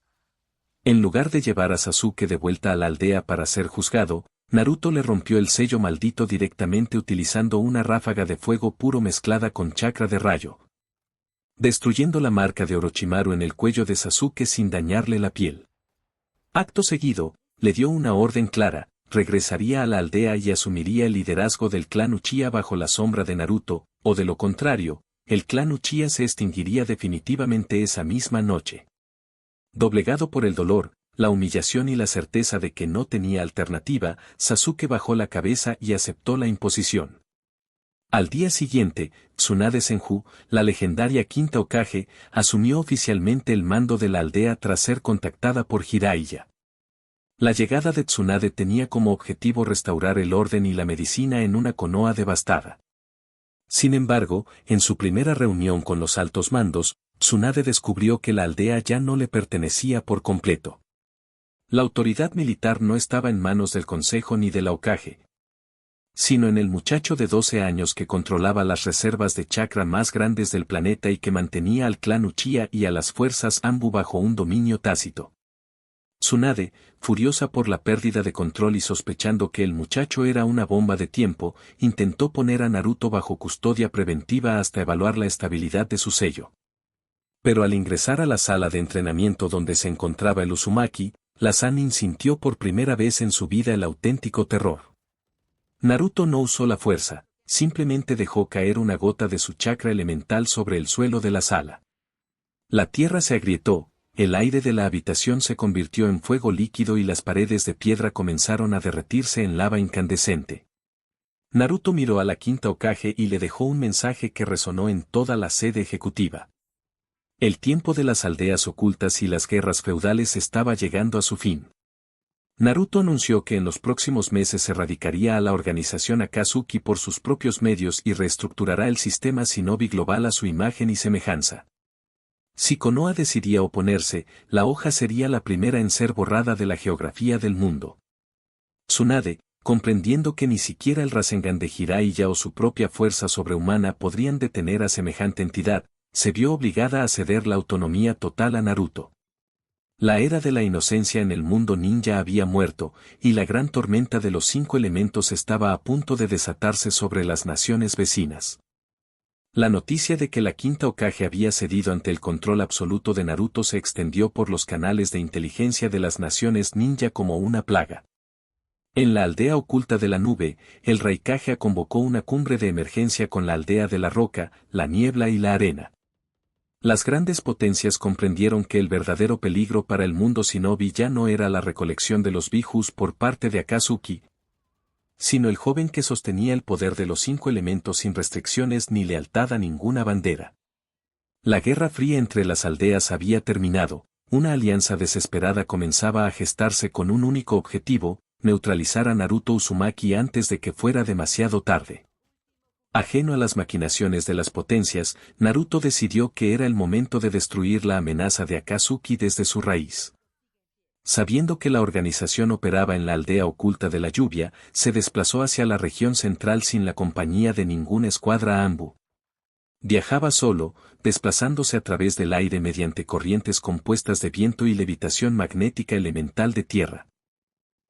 En lugar de llevar a Sasuke de vuelta a la aldea para ser juzgado, Naruto le rompió el sello maldito directamente utilizando una ráfaga de fuego puro mezclada con chakra de rayo, destruyendo la marca de Orochimaru en el cuello de Sasuke sin dañarle la piel. Acto seguido, le dio una orden clara: regresaría a la aldea y asumiría el liderazgo del clan Uchiha bajo la sombra de Naruto, o de lo contrario, el clan Uchiha se extinguiría definitivamente esa misma noche. Doblegado por el dolor, la humillación y la certeza de que no tenía alternativa, Sasuke bajó la cabeza y aceptó la imposición. Al día siguiente, Tsunade Senju, la legendaria quinta Hokage, asumió oficialmente el mando de la aldea tras ser contactada por Jiraiya. La llegada de Tsunade tenía como objetivo restaurar el orden y la medicina en una Konoha devastada. Sin embargo, en su primera reunión con los altos mandos, Tsunade descubrió que la aldea ya no le pertenecía por completo. La autoridad militar no estaba en manos del consejo ni de la Hokage, sino en el muchacho de 12 años que controlaba las reservas de chakra más grandes del planeta y que mantenía al clan Uchiha y a las fuerzas Anbu bajo un dominio tácito. Tsunade, furiosa por la pérdida de control y sospechando que el muchacho era una bomba de tiempo, intentó poner a Naruto bajo custodia preventiva hasta evaluar la estabilidad de su sello. Pero al ingresar a la sala de entrenamiento donde se encontraba el Uzumaki, la Sannin sintió por primera vez en su vida el auténtico terror. Naruto no usó la fuerza, simplemente dejó caer una gota de su chakra elemental sobre el suelo de la sala. La tierra se agrietó, el aire de la habitación se convirtió en fuego líquido y las paredes de piedra comenzaron a derretirse en lava incandescente. Naruto miró a la quinta Hokage y le dejó un mensaje que resonó en toda la sede ejecutiva. El tiempo de las aldeas ocultas y las guerras feudales estaba llegando a su fin. Naruto anunció que en los próximos meses erradicaría a la organización Akatsuki por sus propios medios y reestructurará el sistema shinobi global a su imagen y semejanza. Si Konoha decidía oponerse, la hoja sería la primera en ser borrada de la geografía del mundo. Tsunade, comprendiendo que ni siquiera el Rasengan de Jiraiya o su propia fuerza sobrehumana podrían detener a semejante entidad, se vio obligada a ceder la autonomía total a Naruto. La era de la inocencia en el mundo ninja había muerto, y la gran tormenta de los 5 elementos estaba a punto de desatarse sobre las naciones vecinas. La noticia de que la quinta Hokage había cedido ante el control absoluto de Naruto se extendió por los canales de inteligencia de las naciones ninja como una plaga. En la aldea oculta de la nube, el Raikage convocó una cumbre de emergencia con la aldea de la roca, la niebla y la arena. Las grandes potencias comprendieron que el verdadero peligro para el mundo shinobi ya no era la recolección de los bijus por parte de Akatsuki, sino el joven que sostenía el poder de los 5 elementos sin restricciones ni lealtad a ninguna bandera. La guerra fría entre las aldeas había terminado, una alianza desesperada comenzaba a gestarse con un único objetivo, neutralizar a Naruto Uzumaki antes de que fuera demasiado tarde. Ajeno a las maquinaciones de las potencias, Naruto decidió que era el momento de destruir la amenaza de Akatsuki desde su raíz. Sabiendo que la organización operaba en la aldea oculta de la lluvia, se desplazó hacia la región central sin la compañía de ninguna escuadra Anbu. Viajaba solo, desplazándose a través del aire mediante corrientes compuestas de viento y levitación magnética elemental de tierra.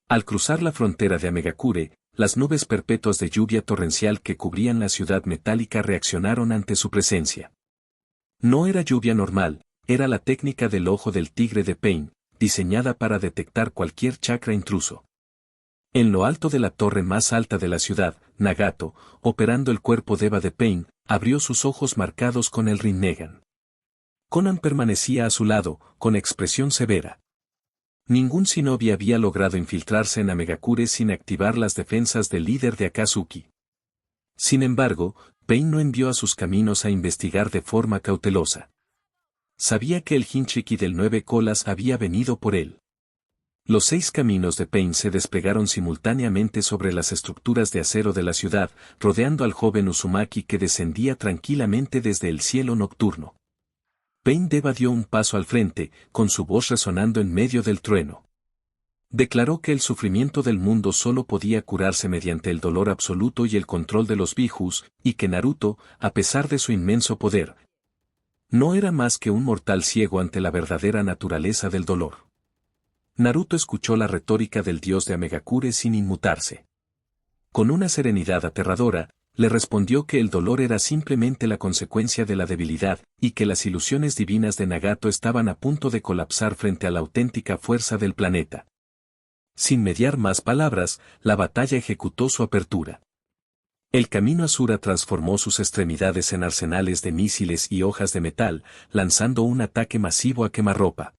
Al cruzar la frontera de Amegakure, las nubes perpetuas de lluvia torrencial que cubrían la ciudad metálica reaccionaron ante su presencia. No era lluvia normal, era la técnica del ojo del tigre de Pain, diseñada para detectar cualquier chakra intruso. En lo alto de la torre más alta de la ciudad, Nagato, operando el cuerpo de Eva de Pain, abrió sus ojos marcados con el Rinnegan. Konan permanecía a su lado, con expresión severa. Ningún shinobi había logrado infiltrarse en Amegakure sin activar las defensas del líder de Akatsuki. Sin embargo, Pain no envió a sus caminos a investigar de forma cautelosa. Sabía que el Hinchiki del 9 colas había venido por él. Los 6 caminos de Pain se desplegaron simultáneamente sobre las estructuras de acero de la ciudad, rodeando al joven Uzumaki que descendía tranquilamente desde el cielo nocturno. Pain Deva dio un paso al frente, con su voz resonando en medio del trueno. Declaró que el sufrimiento del mundo solo podía curarse mediante el dolor absoluto y el control de los Bijus, y que Naruto, a pesar de su inmenso poder, no era más que un mortal ciego ante la verdadera naturaleza del dolor. Naruto escuchó la retórica del dios de Amegakure sin inmutarse. Con una serenidad aterradora, le respondió que el dolor era simplemente la consecuencia de la debilidad, y que las ilusiones divinas de Nagato estaban a punto de colapsar frente a la auténtica fuerza del planeta. Sin mediar más palabras, la batalla ejecutó su apertura. El camino Asura transformó sus extremidades en arsenales de misiles y hojas de metal, lanzando un ataque masivo a quemarropa.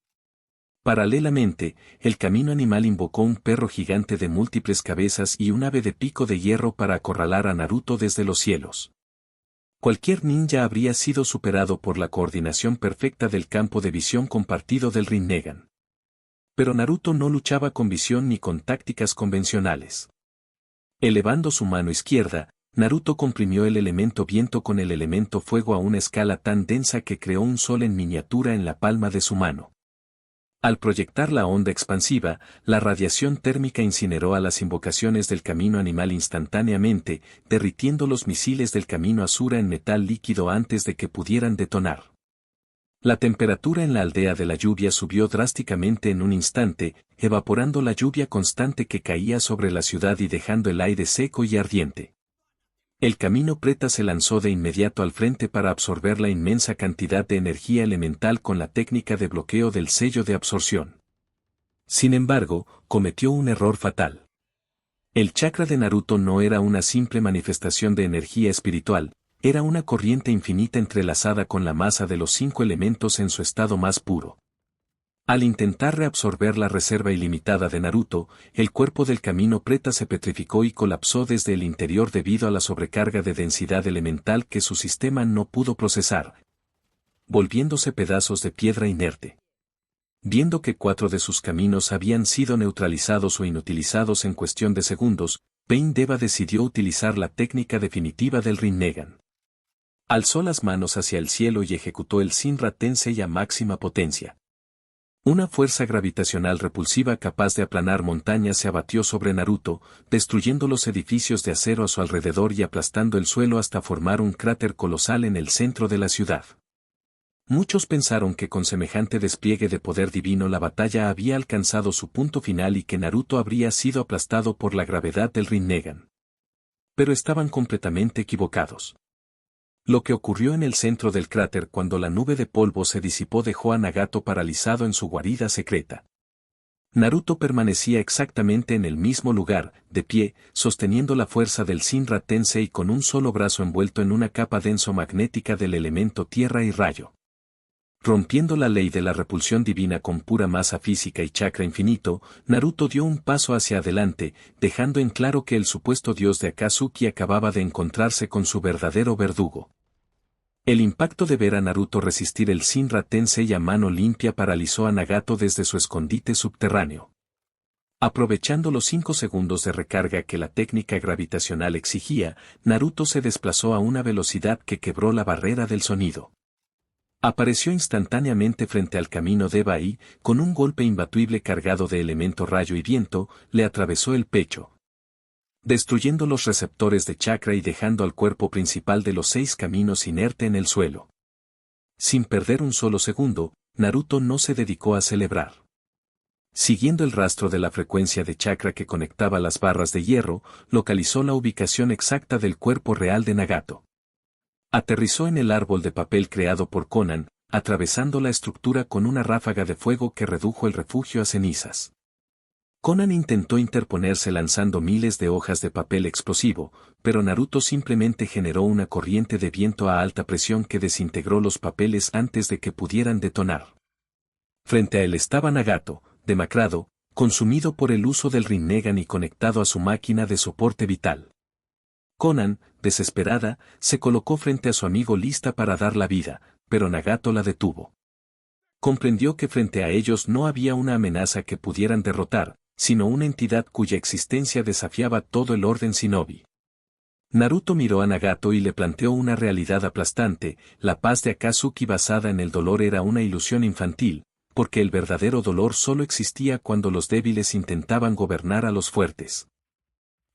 Paralelamente, el camino animal invocó un perro gigante de múltiples cabezas y un ave de pico de hierro para acorralar a Naruto desde los cielos. Cualquier ninja habría sido superado por la coordinación perfecta del campo de visión compartido del Rinnegan. Pero Naruto no luchaba con visión ni con tácticas convencionales. Elevando su mano izquierda, Naruto comprimió el elemento viento con el elemento fuego a una escala tan densa que creó un sol en miniatura en la palma de su mano. Al proyectar la onda expansiva, la radiación térmica incineró a las invocaciones del camino animal instantáneamente, derritiendo los misiles del camino Asura en metal líquido antes de que pudieran detonar. La temperatura en la aldea de la lluvia subió drásticamente en un instante, evaporando la lluvia constante que caía sobre la ciudad y dejando el aire seco y ardiente. El camino Preta se lanzó de inmediato al frente para absorber la inmensa cantidad de energía elemental con la técnica de bloqueo del sello de absorción. Sin embargo, cometió un error fatal. El chakra de Naruto no era una simple manifestación de energía espiritual, era una corriente infinita entrelazada con la masa de los 5 elementos en su estado más puro. Al intentar reabsorber la reserva ilimitada de Naruto, el cuerpo del camino Preta se petrificó y colapsó desde el interior debido a la sobrecarga de densidad elemental que su sistema no pudo procesar, volviéndose pedazos de piedra inerte. Viendo que 4 de sus caminos habían sido neutralizados o inutilizados en cuestión de segundos, Pain Deva decidió utilizar la técnica definitiva del Rinnegan. Alzó las manos hacia el cielo y ejecutó el Shinra Tensei a máxima potencia. Una fuerza gravitacional repulsiva capaz de aplanar montañas se abatió sobre Naruto, destruyendo los edificios de acero a su alrededor y aplastando el suelo hasta formar un cráter colosal en el centro de la ciudad. Muchos pensaron que con semejante despliegue de poder divino la batalla había alcanzado su punto final y que Naruto habría sido aplastado por la gravedad del Rinnegan. Pero estaban completamente equivocados. Lo que ocurrió en el centro del cráter cuando la nube de polvo se disipó dejó a Nagato paralizado en su guarida secreta. Naruto permanecía exactamente en el mismo lugar, de pie, sosteniendo la fuerza del Shinra Tensei con un solo brazo envuelto en una capa denso magnética del elemento tierra y rayo. Rompiendo la ley de la repulsión divina con pura masa física y chakra infinito, Naruto dio un paso hacia adelante, dejando en claro que el supuesto dios de Akatsuki acababa de encontrarse con su verdadero verdugo. El impacto de ver a Naruto resistir el Shinra Tensei a mano limpia paralizó a Nagato desde su escondite subterráneo. Aprovechando los 5 segundos de recarga que la técnica gravitacional exigía, Naruto se desplazó a una velocidad que quebró la barrera del sonido. Apareció instantáneamente frente al camino de Bai, con un golpe imbatible cargado de elemento rayo y viento, le atravesó el pecho, destruyendo los receptores de chakra y dejando al cuerpo principal de los 6 caminos inerte en el suelo. Sin perder un solo segundo, Naruto no se dedicó a celebrar. Siguiendo el rastro de la frecuencia de chakra que conectaba las barras de hierro, localizó la ubicación exacta del cuerpo real de Nagato. Aterrizó en el árbol de papel creado por Conan, atravesando la estructura con una ráfaga de fuego que redujo el refugio a cenizas. Conan intentó interponerse lanzando miles de hojas de papel explosivo, pero Naruto simplemente generó una corriente de viento a alta presión que desintegró los papeles antes de que pudieran detonar. Frente a él estaba Nagato, demacrado, consumido por el uso del Rinnegan y conectado a su máquina de soporte vital. Conan, desesperada, se colocó frente a su amigo lista para dar la vida, pero Nagato la detuvo. Comprendió que frente a ellos no había una amenaza que pudieran derrotar, sino una entidad cuya existencia desafiaba todo el orden shinobi. Naruto miró a Nagato y le planteó una realidad aplastante: la paz de Akatsuki basada en el dolor era una ilusión infantil, porque el verdadero dolor solo existía cuando los débiles intentaban gobernar a los fuertes.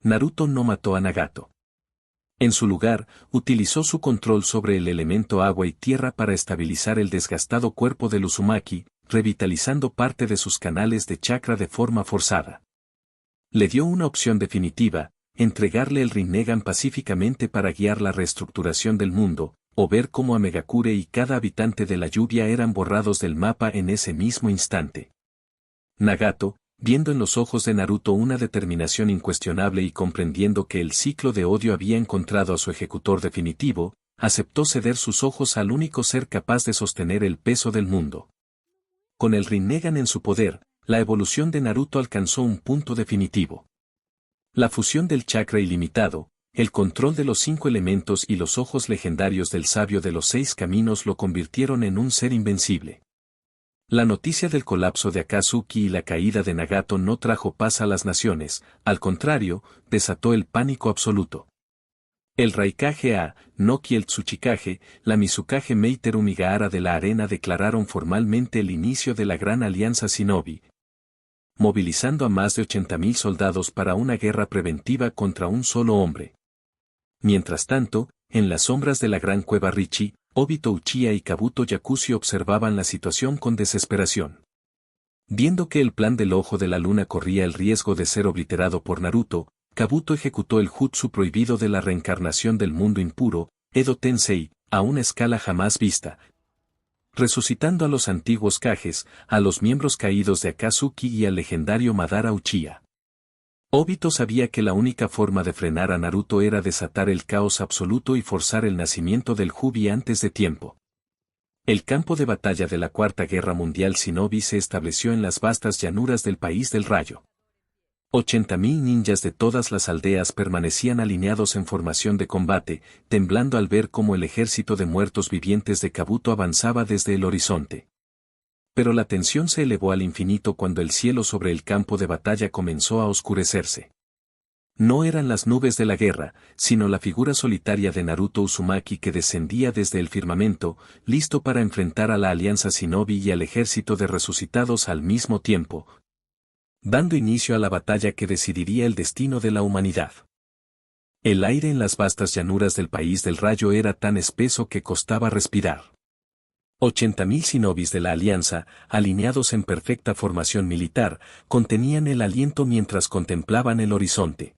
Naruto no mató a Nagato. En su lugar, utilizó su control sobre el elemento agua y tierra para estabilizar el desgastado cuerpo del Uzumaki, revitalizando parte de sus canales de chakra de forma forzada. Le dio una opción definitiva: entregarle el Rinnegan pacíficamente para guiar la reestructuración del mundo, o ver cómo Amegakure y cada habitante de la lluvia eran borrados del mapa en ese mismo instante. Nagato, viendo en los ojos de Naruto una determinación incuestionable y comprendiendo que el ciclo de odio había encontrado a su ejecutor definitivo, aceptó ceder sus ojos al único ser capaz de sostener el peso del mundo. Con el Rinnegan en su poder, la evolución de Naruto alcanzó un punto definitivo. La fusión del chakra ilimitado, el control de los 5 elementos y los ojos legendarios del sabio de los 6 caminos lo convirtieron en un ser invencible. La noticia del colapso de Akatsuki y la caída de Nagato no trajo paz a las naciones, al contrario, desató el pánico absoluto. El Raikage A, Noki el Tsuchikage, la Mizukage Meiteru Migahara de la arena declararon formalmente el inicio de la Gran Alianza Shinobi, movilizando a más de 80.000 soldados para una guerra preventiva contra un solo hombre. Mientras tanto, en las sombras de la gran cueva Richi, Obito Uchiha y Kabuto Yakushi observaban la situación con desesperación. Viendo que el plan del Ojo de la Luna corría el riesgo de ser obliterado por Naruto, Kabuto ejecutó el jutsu prohibido de la reencarnación del mundo impuro, Edo Tensei, a una escala jamás vista, resucitando a los antiguos Kages, a los miembros caídos de Akatsuki y al legendario Madara Uchiha. Obito sabía que la única forma de frenar a Naruto era desatar el caos absoluto y forzar el nacimiento del Jubi antes de tiempo. El campo de batalla de la Cuarta Guerra Mundial Shinobi se estableció en las vastas llanuras del País del Rayo. 80.000 ninjas de todas las aldeas permanecían alineados en formación de combate, temblando al ver cómo el ejército de muertos vivientes de Kabuto avanzaba desde el horizonte. Pero la tensión se elevó al infinito cuando el cielo sobre el campo de batalla comenzó a oscurecerse. No eran las nubes de la guerra, sino la figura solitaria de Naruto Uzumaki que descendía desde el firmamento, listo para enfrentar a la alianza Shinobi y al ejército de resucitados al mismo tiempo, dando inicio a la batalla que decidiría el destino de la humanidad. El aire en las vastas llanuras del País del Rayo era tan espeso que costaba respirar. 80.000 shinobis de la Alianza, alineados en perfecta formación militar, contenían el aliento mientras contemplaban el horizonte.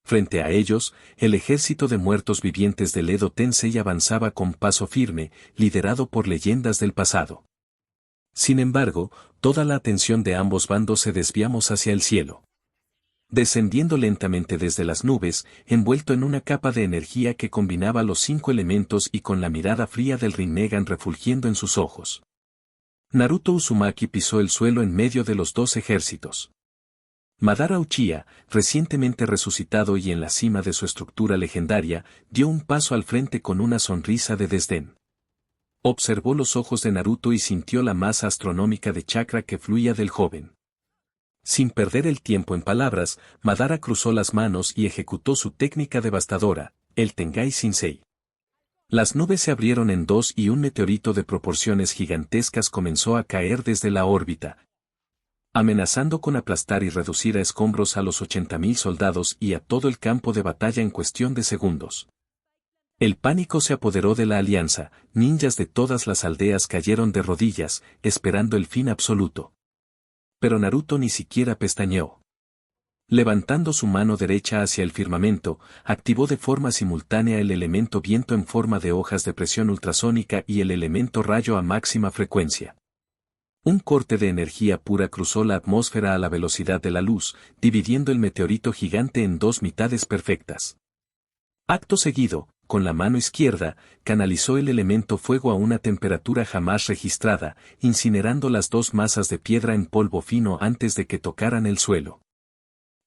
Frente a ellos, el ejército de muertos vivientes del Edo Tensei avanzaba con paso firme, liderado por leyendas del pasado. Sin embargo, toda la atención de ambos bandos se desviamos hacia el cielo. Descendiendo lentamente desde las nubes, envuelto en una capa de energía que combinaba los 5 elementos y con la mirada fría del Rinnegan refulgiendo en sus ojos. Naruto Uzumaki pisó el suelo en medio de los 2 ejércitos. Madara Uchiha, recientemente resucitado y en la cima de su estructura legendaria, dio un paso al frente con una sonrisa de desdén. Observó los ojos de Naruto y sintió la masa astronómica de chakra que fluía del joven. Sin perder el tiempo en palabras, Madara cruzó las manos y ejecutó su técnica devastadora, el Tengai Shinsei. Las nubes se abrieron en dos y un meteorito de proporciones gigantescas comenzó a caer desde la órbita, amenazando con aplastar y reducir a escombros a los 80.000 soldados y a todo el campo de batalla en cuestión de segundos. El pánico se apoderó de la alianza, ninjas de todas las aldeas cayeron de rodillas, esperando el fin absoluto. Pero Naruto ni siquiera pestañeó. Levantando su mano derecha hacia el firmamento, activó de forma simultánea el elemento viento en forma de hojas de presión ultrasónica y el elemento rayo a máxima frecuencia. Un corte de energía pura cruzó la atmósfera a la velocidad de la luz, dividiendo el meteorito gigante en dos mitades perfectas. Acto seguido, con la mano izquierda, canalizó el elemento fuego a una temperatura jamás registrada, incinerando las dos masas de piedra en polvo fino antes de que tocaran el suelo.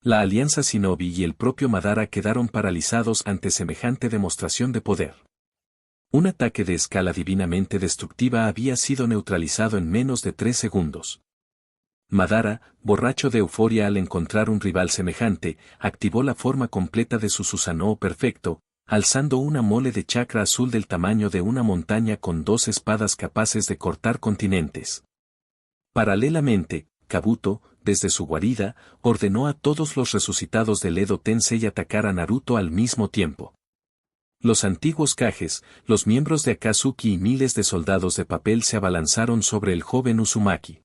La alianza Shinobi y el propio Madara quedaron paralizados ante semejante demostración de poder. Un ataque de escala divinamente destructiva había sido neutralizado en menos de 3 segundos. Madara, borracho de euforia al encontrar un rival semejante, activó la forma completa de su Susanoo perfecto, alzando una mole de chakra azul del tamaño de una montaña con 2 espadas capaces de cortar continentes. Paralelamente, Kabuto, desde su guarida, ordenó a todos los resucitados del Edo Tensei atacar a Naruto al mismo tiempo. Los antiguos Kages, los miembros de Akatsuki y miles de soldados de papel se abalanzaron sobre el joven Uzumaki.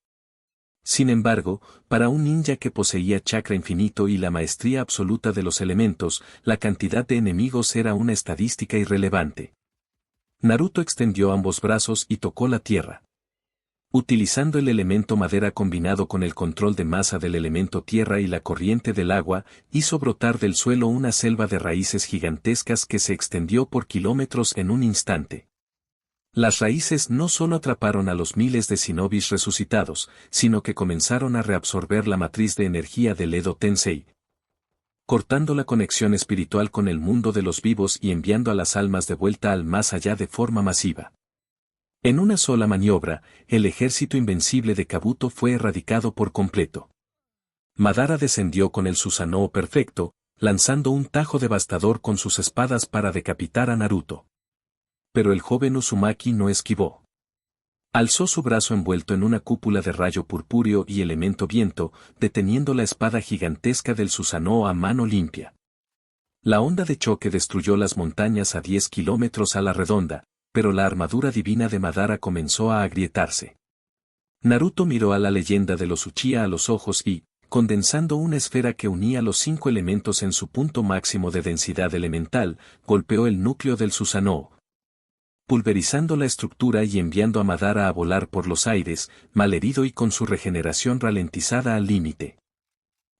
Sin embargo, para un ninja que poseía chakra infinito y la maestría absoluta de los elementos, la cantidad de enemigos era una estadística irrelevante. Naruto extendió ambos brazos y tocó la tierra. Utilizando el elemento madera combinado con el control de masa del elemento tierra y la corriente del agua, hizo brotar del suelo una selva de raíces gigantescas que se extendió por kilómetros en un instante. Las raíces no solo atraparon a los miles de shinobis resucitados, sino que comenzaron a reabsorber la matriz de energía del Edo Tensei, cortando la conexión espiritual con el mundo de los vivos y enviando a las almas de vuelta al más allá de forma masiva. En una sola maniobra, el ejército invencible de Kabuto fue erradicado por completo. Madara descendió con el Susanoo perfecto, lanzando un tajo devastador con sus espadas para decapitar a Naruto. Pero el joven Uzumaki no esquivó. Alzó su brazo envuelto en una cúpula de rayo purpúreo y elemento viento, deteniendo la espada gigantesca del Susanoo a mano limpia. La onda de choque destruyó las montañas a 10 kilómetros a la redonda, pero la armadura divina de Madara comenzó a agrietarse. Naruto miró a la leyenda de los Uchiha a los ojos y, condensando una esfera que unía los 5 elementos en su punto máximo de densidad elemental, golpeó el núcleo del Susanoo, pulverizando la estructura y enviando a Madara a volar por los aires, malherido y con su regeneración ralentizada al límite.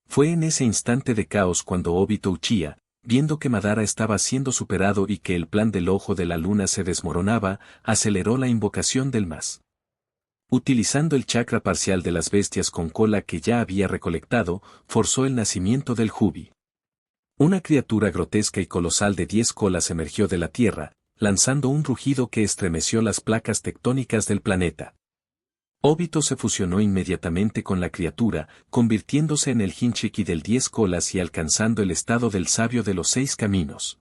Fue en ese instante de caos cuando Obito Uchiha, viendo que Madara estaba siendo superado y que el plan del ojo de la luna se desmoronaba, aceleró la invocación del Mas. Utilizando el chakra parcial de las bestias con cola que ya había recolectado, forzó el nacimiento del Jubi. Una criatura grotesca y colosal de 10 colas emergió de la tierra, lanzando un rugido que estremeció las placas tectónicas del planeta. Obito se fusionó inmediatamente con la criatura, convirtiéndose en el Hinchiki del 10 colas y alcanzando el estado del sabio de los 6 caminos.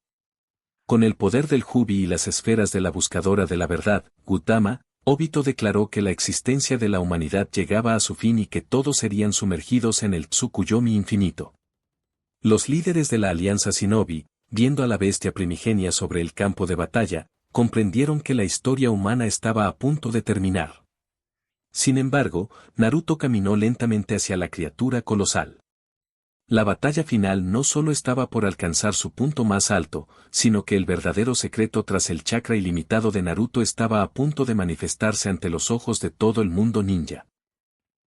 Con el poder del Jubi y las esferas de la buscadora de la verdad, Gautama, Obito declaró que la existencia de la humanidad llegaba a su fin y que todos serían sumergidos en el Tsukuyomi infinito. Los líderes de la alianza Shinobi, viendo a la bestia primigenia sobre el campo de batalla, comprendieron que la historia humana estaba a punto de terminar. Sin embargo, Naruto caminó lentamente hacia la criatura colosal. La batalla final no solo estaba por alcanzar su punto más alto, sino que el verdadero secreto tras el chakra ilimitado de Naruto estaba a punto de manifestarse ante los ojos de todo el mundo ninja.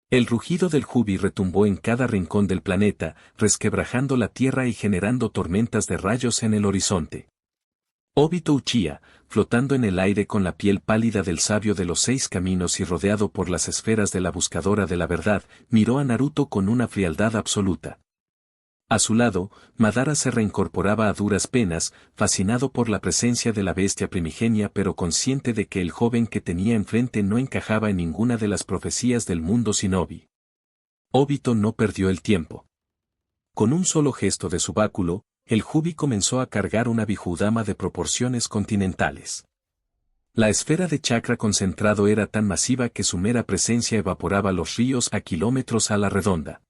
El rugido del Jubi retumbó en cada rincón del planeta, resquebrajando la tierra y generando tormentas de rayos en el horizonte. Obito Uchiha, flotando en el aire con la piel pálida del sabio de los 6 caminos y rodeado por las esferas de la buscadora de la verdad, miró a Naruto con una frialdad absoluta. A su lado, Madara se reincorporaba a duras penas, fascinado por la presencia de la bestia primigenia pero consciente de que el joven que tenía enfrente no encajaba en ninguna de las profecías del mundo shinobi. Obito no perdió el tiempo. Con un solo gesto de su báculo, el Jubi comenzó a cargar una Bihudama de proporciones continentales. La esfera de chakra concentrado era tan masiva que su mera presencia evaporaba los ríos a kilómetros a la redonda.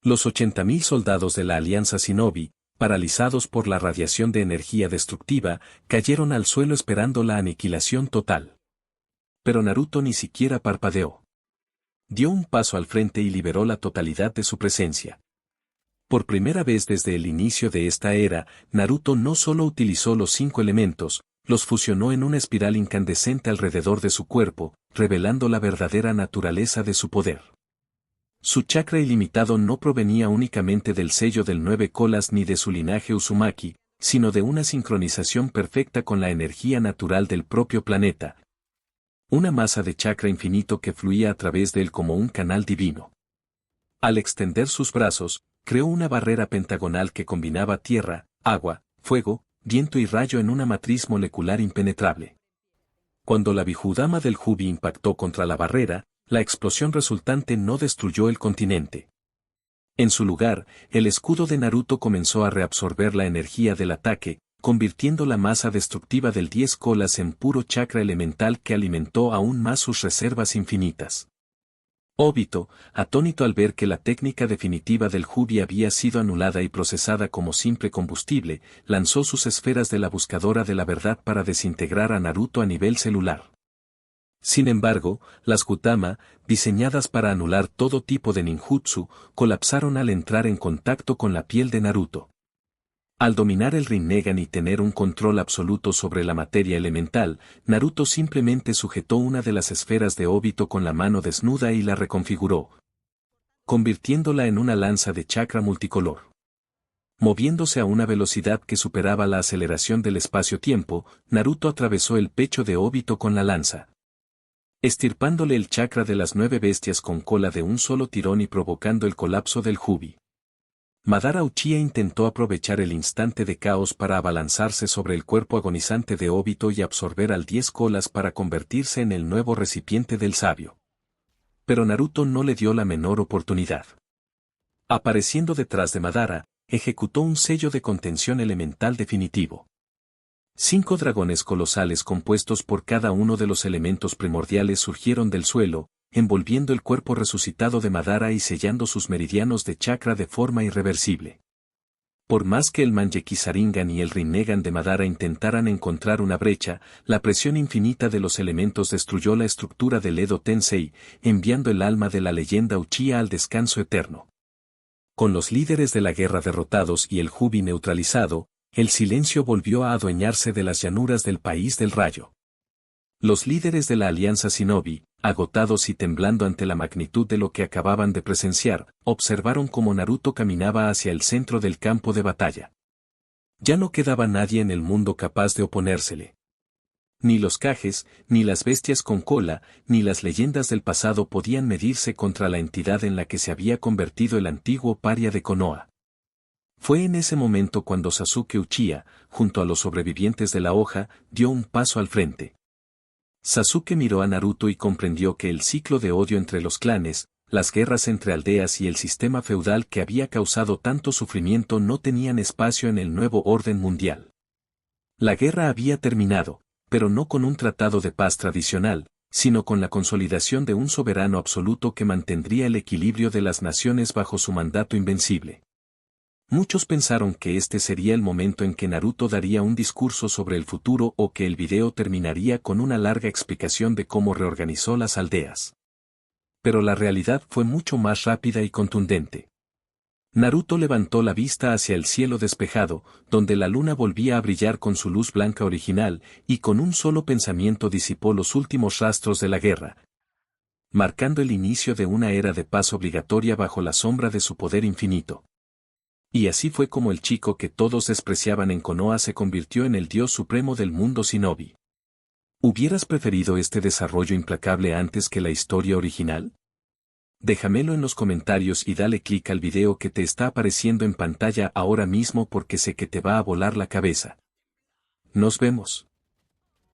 Los 80.000 soldados de la Alianza Shinobi, paralizados por la radiación de energía destructiva, cayeron al suelo esperando la aniquilación total. Pero Naruto ni siquiera parpadeó. Dio un paso al frente y liberó la totalidad de su presencia. Por primera vez desde el inicio de esta era, Naruto no solo utilizó los 5 elementos, los fusionó en una espiral incandescente alrededor de su cuerpo, revelando la verdadera naturaleza de su poder. Su chakra ilimitado no provenía únicamente del sello del 9 colas ni de su linaje Uzumaki, sino de una sincronización perfecta con la energía natural del propio planeta. Una masa de chakra infinito que fluía a través de él como un canal divino. Al extender sus brazos, creó una barrera pentagonal que combinaba tierra, agua, fuego, viento y rayo en una matriz molecular impenetrable. Cuando la Bihudama del Jubi impactó contra la barrera, la explosión resultante no destruyó el continente. En su lugar, el escudo de Naruto comenzó a reabsorber la energía del ataque, convirtiendo la masa destructiva del 10 colas en puro chakra elemental que alimentó aún más sus reservas infinitas. Obito, atónito al ver que la técnica definitiva del Jubi había sido anulada y procesada como simple combustible, lanzó sus esferas de la buscadora de la verdad para desintegrar a Naruto a nivel celular. Sin embargo, las Gutama, diseñadas para anular todo tipo de ninjutsu, colapsaron al entrar en contacto con la piel de Naruto. Al dominar el Rinnegan y tener un control absoluto sobre la materia elemental, Naruto simplemente sujetó una de las esferas de Obito con la mano desnuda y la reconfiguró, convirtiéndola en una lanza de chakra multicolor. Moviéndose a una velocidad que superaba la aceleración del espacio-tiempo, Naruto atravesó el pecho de Obito con la lanza, estirpándole el chakra de las 9 bestias con cola de un solo tirón y provocando el colapso del Jubi. Madara Uchiha intentó aprovechar el instante de caos para abalanzarse sobre el cuerpo agonizante de Obito y absorber al 10 colas para convertirse en el nuevo recipiente del sabio. Pero Naruto no le dio la menor oportunidad. Apareciendo detrás de Madara, ejecutó un sello de contención elemental definitivo. 5 dragones colosales compuestos por cada uno de los elementos primordiales surgieron del suelo, envolviendo el cuerpo resucitado de Madara y sellando sus meridianos de chakra de forma irreversible. Por más que el Mangekyou Sharingan y el Rinnegan de Madara intentaran encontrar una brecha, la presión infinita de los elementos destruyó la estructura del Edo Tensei, enviando el alma de la leyenda Uchiha al descanso eterno. Con los líderes de la guerra derrotados y el Jubi neutralizado, el silencio volvió a adueñarse de las llanuras del país del rayo. Los líderes de la Alianza Shinobi, agotados y temblando ante la magnitud de lo que acababan de presenciar, observaron cómo Naruto caminaba hacia el centro del campo de batalla. Ya no quedaba nadie en el mundo capaz de oponérsele. Ni los Kages, ni las bestias con cola, ni las leyendas del pasado podían medirse contra la entidad en la que se había convertido el antiguo paria de Konoha. Fue en ese momento cuando Sasuke Uchiha, junto a los sobrevivientes de la hoja, dio un paso al frente. Sasuke miró a Naruto y comprendió que el ciclo de odio entre los clanes, las guerras entre aldeas y el sistema feudal que había causado tanto sufrimiento no tenían espacio en el nuevo orden mundial. La guerra había terminado, pero no con un tratado de paz tradicional, sino con la consolidación de un soberano absoluto que mantendría el equilibrio de las naciones bajo su mandato invencible. Muchos pensaron que este sería el momento en que Naruto daría un discurso sobre el futuro o que el video terminaría con una larga explicación de cómo reorganizó las aldeas. Pero la realidad fue mucho más rápida y contundente. Naruto levantó la vista hacia el cielo despejado, donde la luna volvía a brillar con su luz blanca original, y con un solo pensamiento disipó los últimos rastros de la guerra, marcando el inicio de una era de paz obligatoria bajo la sombra de su poder infinito. Y así fue como el chico que todos despreciaban en Konoha se convirtió en el dios supremo del mundo shinobi. ¿Hubieras preferido este desarrollo implacable antes que la historia original? Déjamelo en los comentarios y dale clic al video que te está apareciendo en pantalla ahora mismo porque sé que te va a volar la cabeza. Nos vemos.